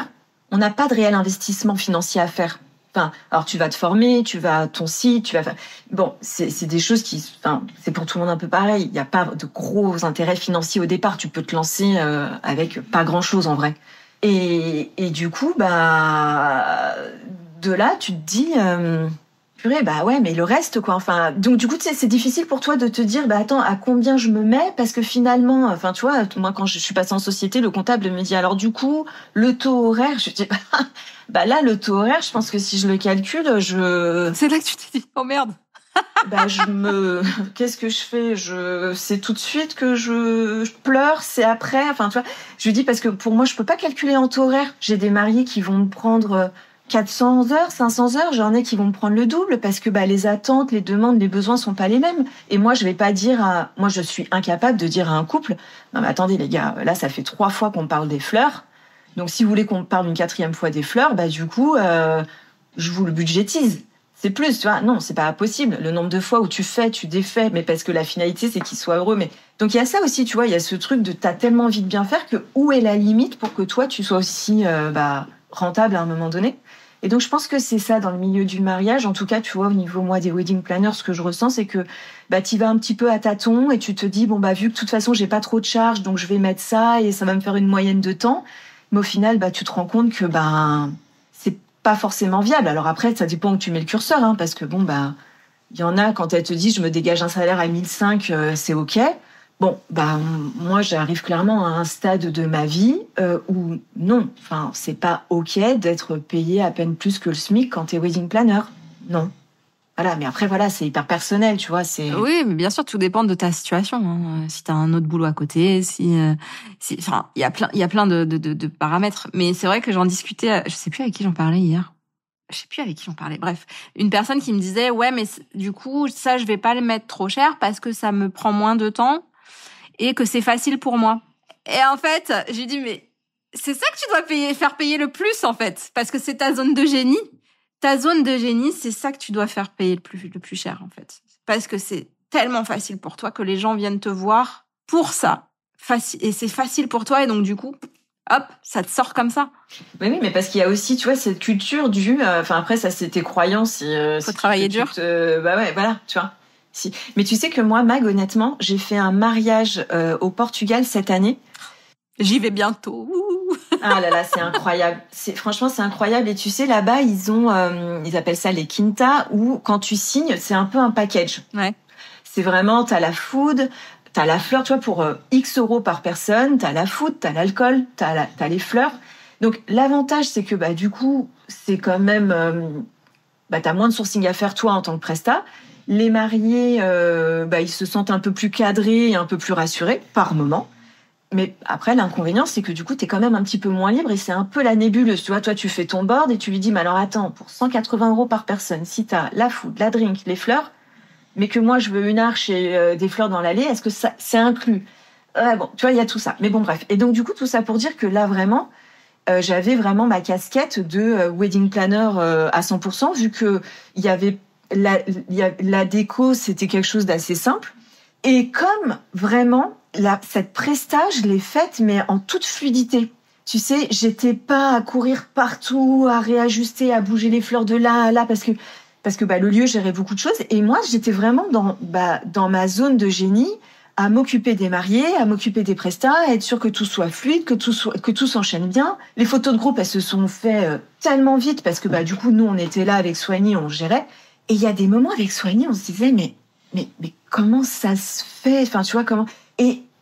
on n'a pas de réel investissement financier à faire. Enfin, alors tu vas te former, tu vas à ton site, tu vas faire... Bon, c'est des choses c'est pour tout le monde un peu pareil. Il n'y a pas de gros intérêts financiers au départ. Tu peux te lancer avec pas grand-chose en vrai. Et du coup, de là, tu te dis... purée, ouais, mais le reste, quoi. Enfin, donc du coup, c'est difficile pour toi de te dire, attends, à combien je me mets? Parce que finalement, enfin, tu vois, moi, quand je suis passée en société, le comptable me dit, alors du coup, le taux horaire, je dis, là, le taux horaire, je pense que si je le calcule, C'est là que tu t'es dit, oh merde. Qu'est-ce que je fais? C'est tout de suite que je pleure, c'est après. Enfin, tu vois, je lui dis parce que pour moi, je peux pas calculer en taux horaire. J'ai des mariés qui vont me prendre 400 heures, 500 heures. J'en ai qui vont me prendre le double parce que, les attentes, les demandes, les besoins sont pas les mêmes. Et moi, moi, je suis incapable de dire à un couple, non, mais attendez, les gars, là, ça fait 3 fois qu'on parle des fleurs. Donc, si vous voulez qu'on parle une 4e fois des fleurs, du coup, je vous le budgétise. C'est plus, tu vois. Non, c'est pas possible. Le nombre de fois où tu fais, tu défais, mais parce que la finalité, c'est qu'il soit heureux. Mais donc, il y a ça aussi, tu vois. Il y a ce truc de t'as tellement envie de bien faire que où est la limite pour que toi, tu sois aussi rentable à un moment donné. Et donc, je pense que c'est ça dans le milieu du mariage. En tout cas, tu vois, au niveau, moi, des wedding planners, ce que je ressens, c'est que t'y vas un petit peu à tâtons et tu te dis, vu que de toute façon, j'ai pas trop de charges, donc je vais mettre ça et ça va me faire une moyenne de temps. Mais au final, tu te rends compte que, c'est pas forcément viable. Alors après, ça dépend où tu mets le curseur, hein, parce que il y en a, quand elles te disent, je me dégage un salaire à 1005, c'est OK. Bon, moi, j'arrive clairement à un stade de ma vie où non, c'est pas OK d'être payé à peine plus que le SMIC quand t'es wedding planner. Non. Voilà, mais après, c'est hyper personnel, tu vois. Oui, mais bien sûr, tout dépend de ta situation. Hein. Si t'as un autre boulot à côté, il y a plein de paramètres. Mais c'est vrai que j'en discutais, je sais plus avec qui j'en parlais hier. Bref, une personne qui me disait, ouais, mais du coup, ça, je vais pas le mettre trop cher parce que ça me prend moins de temps et que c'est facile pour moi. Et en fait, j'ai dit, mais c'est ça que tu dois faire payer le plus, en fait, parce que c'est ta zone de génie. Ta zone de génie, c'est ça que tu dois faire payer le plus cher, en fait. Parce que c'est tellement facile pour toi que les gens viennent te voir pour ça. Et c'est facile pour toi, et donc du coup, hop, ça te sort comme ça. Oui, mais parce qu'il y a aussi, tu vois, cette culture après, ça, c'est tes croyances. Faut travailler dur. Voilà, tu vois. Si. Mais tu sais que moi, Mag, honnêtement, j'ai fait un mariage au Portugal cette année. J'y vais bientôt. Ah là là, c'est incroyable. Franchement, c'est incroyable. Et tu sais, là-bas, ils appellent ça les quintas, où quand tu signes, c'est un peu un package. Ouais. C'est vraiment, t'as la food, t'as la fleur, tu vois, pour X euros par personne, t'as la food, t'as l'alcool, t'as les fleurs. Donc, l'avantage, c'est que, du coup, c'est quand même, t'as moins de sourcing à faire, toi, en tant que prestat. Les mariés, ils se sentent un peu plus cadrés et un peu plus rassurés, par moment. Mais après, l'inconvénient, c'est que du coup, t'es quand même un petit peu moins libre et c'est un peu la nébuleuse. Tu vois, toi, tu fais ton board et tu lui dis, mais alors attends, pour 180 euros par personne, si t'as la food, la drink, les fleurs, mais que moi, je veux une arche et des fleurs dans l'allée, est-ce que ça, c'est inclus? Bon, tu vois, il y a tout ça. Mais bon, bref. Et donc, du coup, tout ça pour dire que là, vraiment, j'avais vraiment ma casquette de wedding planner à 100%, vu que il y avait la déco, c'était quelque chose d'assez simple. Et comme vraiment, cette presta, je l'ai faite, mais en toute fluidité. Tu sais, j'étais pas à courir partout, à réajuster, à bouger les fleurs de là à là, parce que le lieu gérait beaucoup de choses. Et moi, j'étais vraiment dans ma zone de génie, à m'occuper des mariés, à m'occuper des prestats, à être sûr que tout soit fluide, que tout s'enchaîne bien. Les photos de groupe, elles se sont faites tellement vite, parce que du coup, nous, on était là avec Soigny, on gérait. Et il y a des moments avec Soigny, on se disait, mais comment ça se fait? Enfin, tu vois, comment...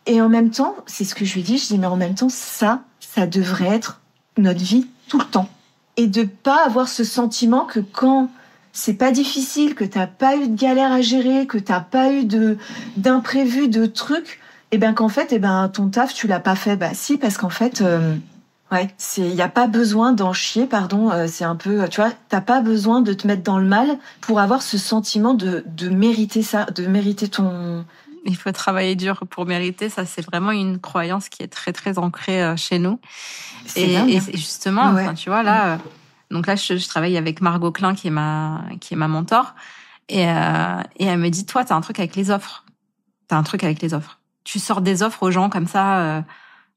Et en même temps, c'est ce que je lui dis, mais en même temps, ça devrait être notre vie tout le temps. Et de pas avoir ce sentiment que quand c'est pas difficile, que t'as pas eu de galère à gérer, que t'as pas eu d'imprévu, de trucs, qu'en fait, ton taf, tu l'as pas fait. Si, parce qu'en fait, y a pas besoin d'en chier, pardon, c'est un peu, tu vois, t'as pas besoin de te mettre dans le mal pour avoir ce sentiment de mériter ça, de mériter ton... Il faut travailler dur pour mériter, ça c'est vraiment une croyance qui est très très ancrée chez nous. Et justement, tu vois là, donc là je travaille avec Margot Klein qui est ma mentor, et elle me dit, toi t'as un truc avec les offres. Tu sors des offres aux gens comme ça.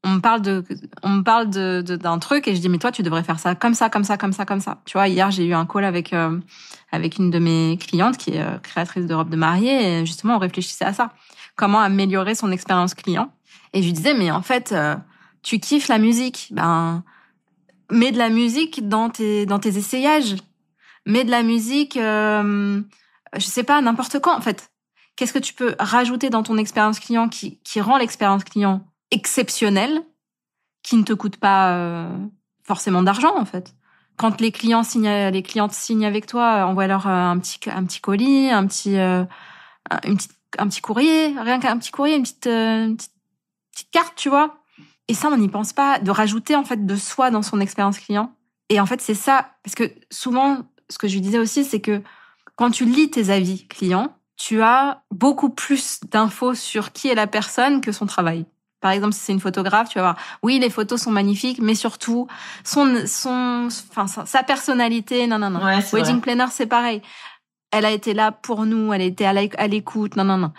On me parle d'un truc et je dis, mais toi tu devrais faire ça comme ça. Tu vois, hier j'ai eu un call avec une de mes clientes qui est créatrice de robes de mariée, et justement on réfléchissait à ça. Comment améliorer son expérience client. Et je lui disais, mais en fait, tu kiffes la musique. Mets de la musique dans tes essayages. Mets de la musique, je sais pas, n'importe quand, en fait. Qu'est-ce que tu peux rajouter dans ton expérience client qui rend l'expérience client exceptionnelle, qui ne te coûte pas forcément d'argent, en fait. quand les clientes signent avec toi, envoie-leur un petit colis, un petit courrier, rien qu'un petit courrier, une petite carte, tu vois. Et ça, on n'y pense pas, de rajouter en fait de soi dans son expérience client. Et en fait, c'est ça, parce que souvent, ce que je lui disais aussi, c'est que quand tu lis tes avis clients, tu as beaucoup plus d'infos sur qui est la personne que son travail. Par exemple, si c'est une photographe, tu vas voir, oui, les photos sont magnifiques, mais surtout sa personnalité. Non. Ouais, Wedding planner, c'est pareil. Elle a été là pour nous, elle a été à l'écoute. Non.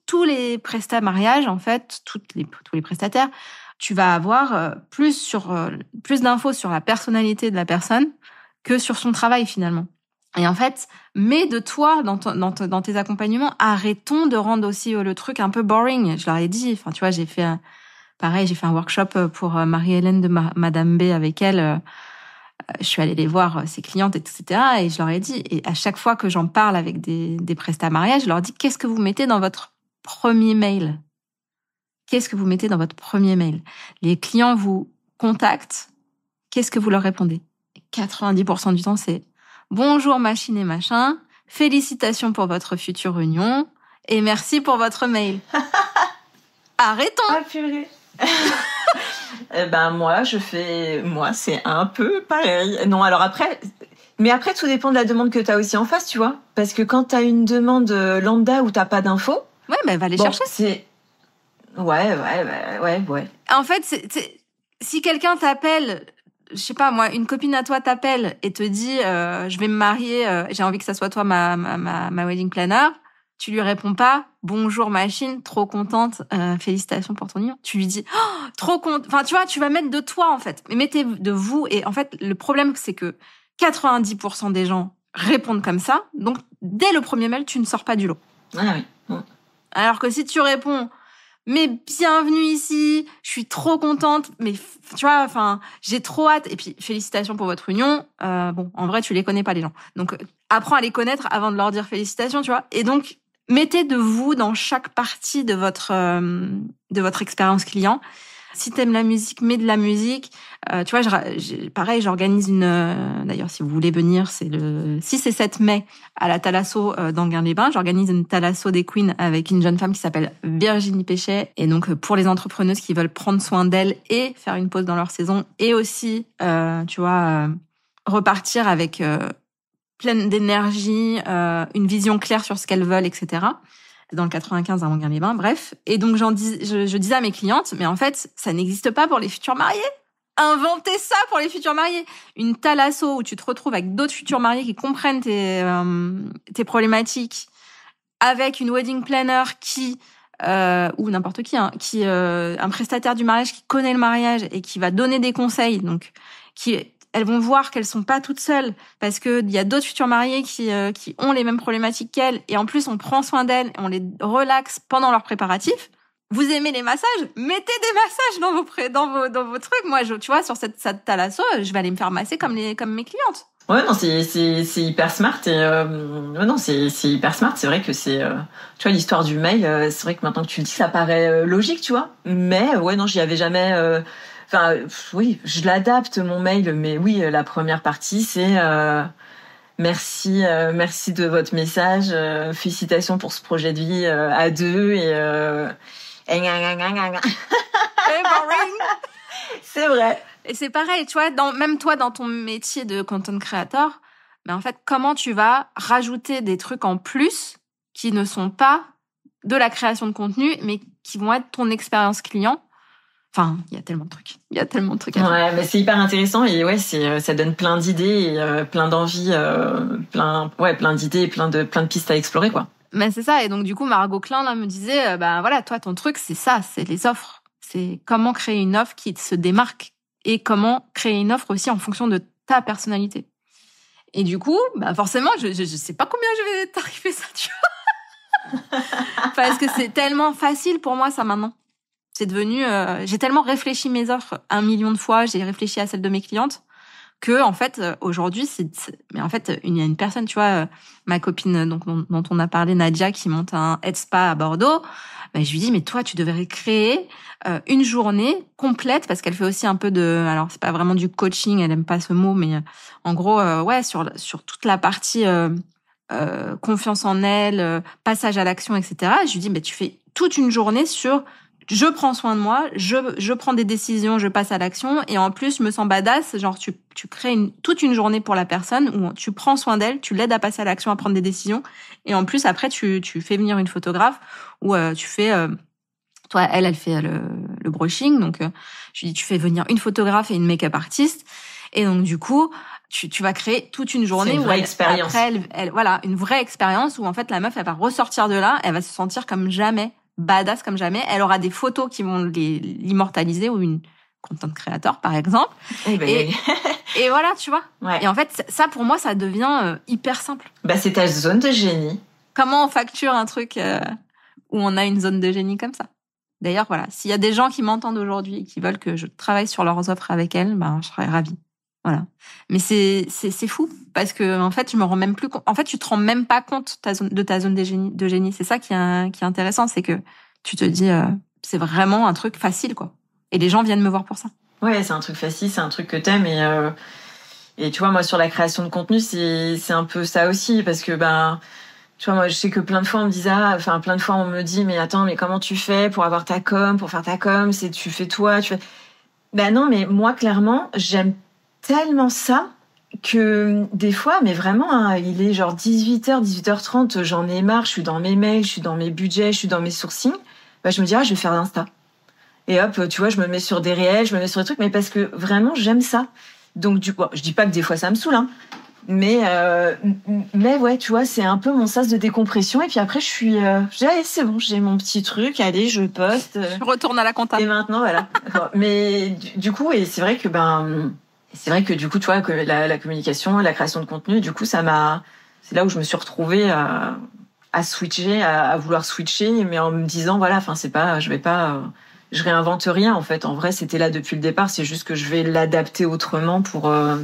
Tous les prestats mariage, en fait, tous les prestataires, tu vas avoir plus d'infos sur la personnalité de la personne que sur son travail finalement. Et en fait, mets de toi dans tes accompagnements. Arrêtons de rendre aussi le truc un peu boring. Je leur ai dit, enfin tu vois, j'ai fait un workshop pour Marie-Hélène de Madame B avec elle. Je suis allée les voir, ses clientes, etc. Et je leur ai dit, et à chaque fois que j'en parle avec des prestats mariage, je leur dis, qu'est-ce que vous mettez dans votre premier mail? Qu'est-ce que vous mettez dans votre premier mail? Les clients vous contactent, qu'est-ce que vous leur répondez? 90% du temps, c'est « Bonjour machine et machin, félicitations pour votre future union et merci pour votre mail. » Arrêtons. Ah purée. Moi, c'est un peu pareil. Non, alors après, tout dépend de la demande que t'as aussi en face, tu vois. Parce que quand t'as une demande lambda où t'as pas d'infos. Ouais, va les chercher. C'est... Ouais. En fait, si quelqu'un t'appelle, je sais pas moi, une copine à toi t'appelle et te dit je vais me marier, j'ai envie que ça soit toi ma wedding planner, tu lui réponds pas bonjour machine, trop contente, félicitations pour ton union. Tu lui dis trop contente. Enfin tu vois, tu vas mettre de toi en fait. Mais mettez de vous. Et en fait le problème c'est que 90% des gens répondent comme ça. Donc dès le premier mail tu ne sors pas du lot. Ah oui. Alors que si tu réponds mais bienvenue ici, je suis trop contente, mais tu vois, enfin, j'ai trop hâte. Et puis, félicitations pour votre union. En vrai, tu les connais pas, les gens. Donc, apprends à les connaître avant de leur dire félicitations, tu vois. Et donc, mettez de vous dans chaque partie de votre expérience client. Si t'aimes la musique, mets de la musique. Tu vois, pareil, j'organise d'ailleurs, si vous voulez venir, c'est le 6 et 7 mai à la Thalasso d'Anguin-les-Bains. J'organise une Thalasso des Queens avec une jeune femme qui s'appelle Virginie Péchet. Et donc, pour les entrepreneuses qui veulent prendre soin d'elles et faire une pause dans leur saison et aussi, tu vois, repartir avec pleine d'énergie, une vision claire sur ce qu'elles veulent, etc. Dans le 95 à Anguin-les-Bains, bref. Et donc je disais à mes clientes, mais en fait, ça n'existe pas pour les futurs mariés. Inventez ça pour les futurs mariés. Une thalasso où tu te retrouves avec d'autres futurs mariés qui comprennent tes problématiques, avec une wedding planner ou n'importe qui, un prestataire du mariage qui connaît le mariage et qui va donner des conseils, donc elles vont voir qu'elles sont pas toutes seules parce que il y a d'autres futurs mariés qui ont les mêmes problématiques qu'elles et en plus on prend soin d'elles et on les relaxe pendant leurs préparatifs. Vous aimez les massages? Mettez des massages dans vos trucs. Moi, tu vois, sur cette thalasso, je vais aller me faire masser comme mes clientes. Ouais, non, c'est hyper smart et non, c'est hyper smart. C'est vrai que tu vois, l'histoire du mail, c'est vrai que maintenant que tu le dis, ça paraît logique, tu vois. Mais ouais, non, j'y avais jamais. Enfin, oui, je l'adapte mon mail, mais oui, la première partie, c'est merci de votre message, félicitations pour ce projet de vie à deux et c'est vrai. Et c'est pareil, tu vois, même toi dans ton métier de content creator, mais en fait, comment tu vas rajouter des trucs en plus qui ne sont pas de la création de contenu, mais qui vont être ton expérience client. Enfin, il y a tellement de trucs. À faire. Ouais, mais c'est hyper intéressant et ouais, ça donne plein d'idées et plein d'envies, plein d'idées et plein de pistes à explorer, quoi. Mais c'est ça. Et donc, du coup, Margot Klein, là, me disait, voilà, toi, ton truc, c'est ça, c'est les offres. C'est comment créer une offre qui se démarque et comment créer une offre aussi en fonction de ta personnalité. Et du coup, forcément, je sais pas combien je vais tarifer ça, tu vois. Parce que c'est tellement facile pour moi, ça, maintenant. C'est devenu, j'ai tellement réfléchi mes offres 1 million de fois, j'ai réfléchi à celles de mes clientes, que, en fait, aujourd'hui, mais en fait, il y a une personne, tu vois, ma copine, donc, dont on a parlé, Nadia, qui monte un head spa à Bordeaux. je lui dis, mais toi, tu devrais créer une journée complète, parce qu'elle fait aussi un peu alors c'est pas vraiment du coaching, elle aime pas ce mot, mais en gros, sur toute la partie confiance en elle, passage à l'action, etc. Et je lui dis, mais tu fais toute une journée sur je prends soin de moi, je prends des décisions, je passe à l'action, et en plus je me sens badass, genre tu crées toute une journée pour la personne où tu prends soin d'elle, tu l'aides à passer à l'action, à prendre des décisions, et en plus après tu fais venir une photographe ou tu fais toi elle fait le brushing, donc je lui dis tu fais venir une photographe et une make-up artiste, et donc du coup tu vas créer toute une journée. C'est une vraie expérience. Après, voilà, une vraie expérience où en fait la meuf elle va ressortir de là, elle va se sentir comme jamais, badass comme jamais. Elle aura des photos qui vont l'immortaliser, ou une content creator par exemple. Et voilà, tu vois. Ouais. Et en fait, ça pour moi, ça devient hyper simple. C'est ta zone de génie. Comment on facture un truc où on a une zone de génie comme ça? D'ailleurs, voilà, s'il y a des gens qui m'entendent aujourd'hui et qui veulent que je travaille sur leurs offres avec elles, je serais ravie. Voilà. Mais c'est fou, parce que en fait, je me rends même plus compte. En fait, tu te rends même pas compte de ta zone de génie. C'est ça qui est intéressant, c'est que tu te dis c'est vraiment un truc facile, quoi. Et les gens viennent me voir pour ça. Ouais, c'est un truc facile, c'est un truc que t'aimes, et tu vois, moi sur la création de contenu, c'est un peu ça aussi, parce que tu vois, moi je sais que plein de fois on me dit mais attends, mais comment tu fais pour avoir ta com, pour faire ta com, tu fais toi, tu fais. Non, mais moi clairement, j'aime tellement ça que des fois, mais vraiment, il est genre 18h, 18h30, j'en ai marre, je suis dans mes mails, je suis dans mes budgets, je suis dans mes sourcings. Je me dis, je vais faire l'Insta. Et hop, tu vois, je me mets sur des réels, je me mets sur des trucs, mais parce que vraiment, j'aime ça. Donc, je dis pas que des fois ça me saoule, hein. Mais ouais, tu vois, c'est un peu mon sas de décompression. Et puis après, je suis, allez, c'est bon, j'ai mon petit truc, allez, je poste. Je retourne à la compta. Et maintenant, voilà. Mais du coup, et c'est vrai que du coup, tu vois, que la communication, la création de contenu, du coup, c'est là où je me suis retrouvée à switcher, à vouloir switcher, mais en me disant, voilà, je réinvente rien, en fait. En vrai, c'était là depuis le départ, c'est juste que je vais l'adapter autrement pour en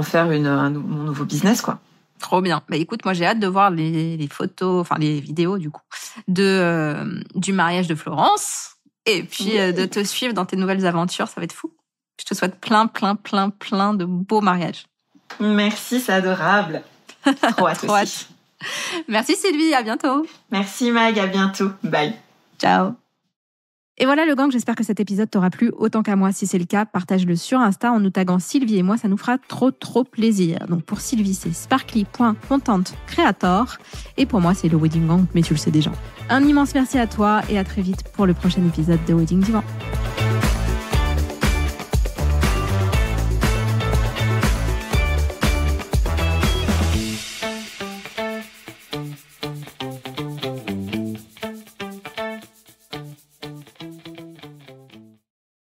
faire mon nouveau business, quoi. Trop bien. Écoute, moi, j'ai hâte de voir les photos, enfin, les vidéos, du coup, du mariage de Florence, et puis de te suivre dans tes nouvelles aventures, ça va être fou. Je te souhaite plein de beaux mariages. Merci, c'est adorable. Trop hâte aussi. Merci Sylvie, à bientôt. Merci Mag, à bientôt. Bye. Ciao. Et voilà le gang, j'espère que cet épisode t'aura plu autant qu'à moi. Si c'est le cas, partage-le sur Insta en nous taguant Sylvie et moi, ça nous fera trop plaisir. Donc pour Sylvie, c'est sparkly.contentcreator et pour moi, c'est le Wedding Gang, mais tu le sais déjà. Un immense merci à toi et à très vite pour le prochain épisode de Wedding Divan.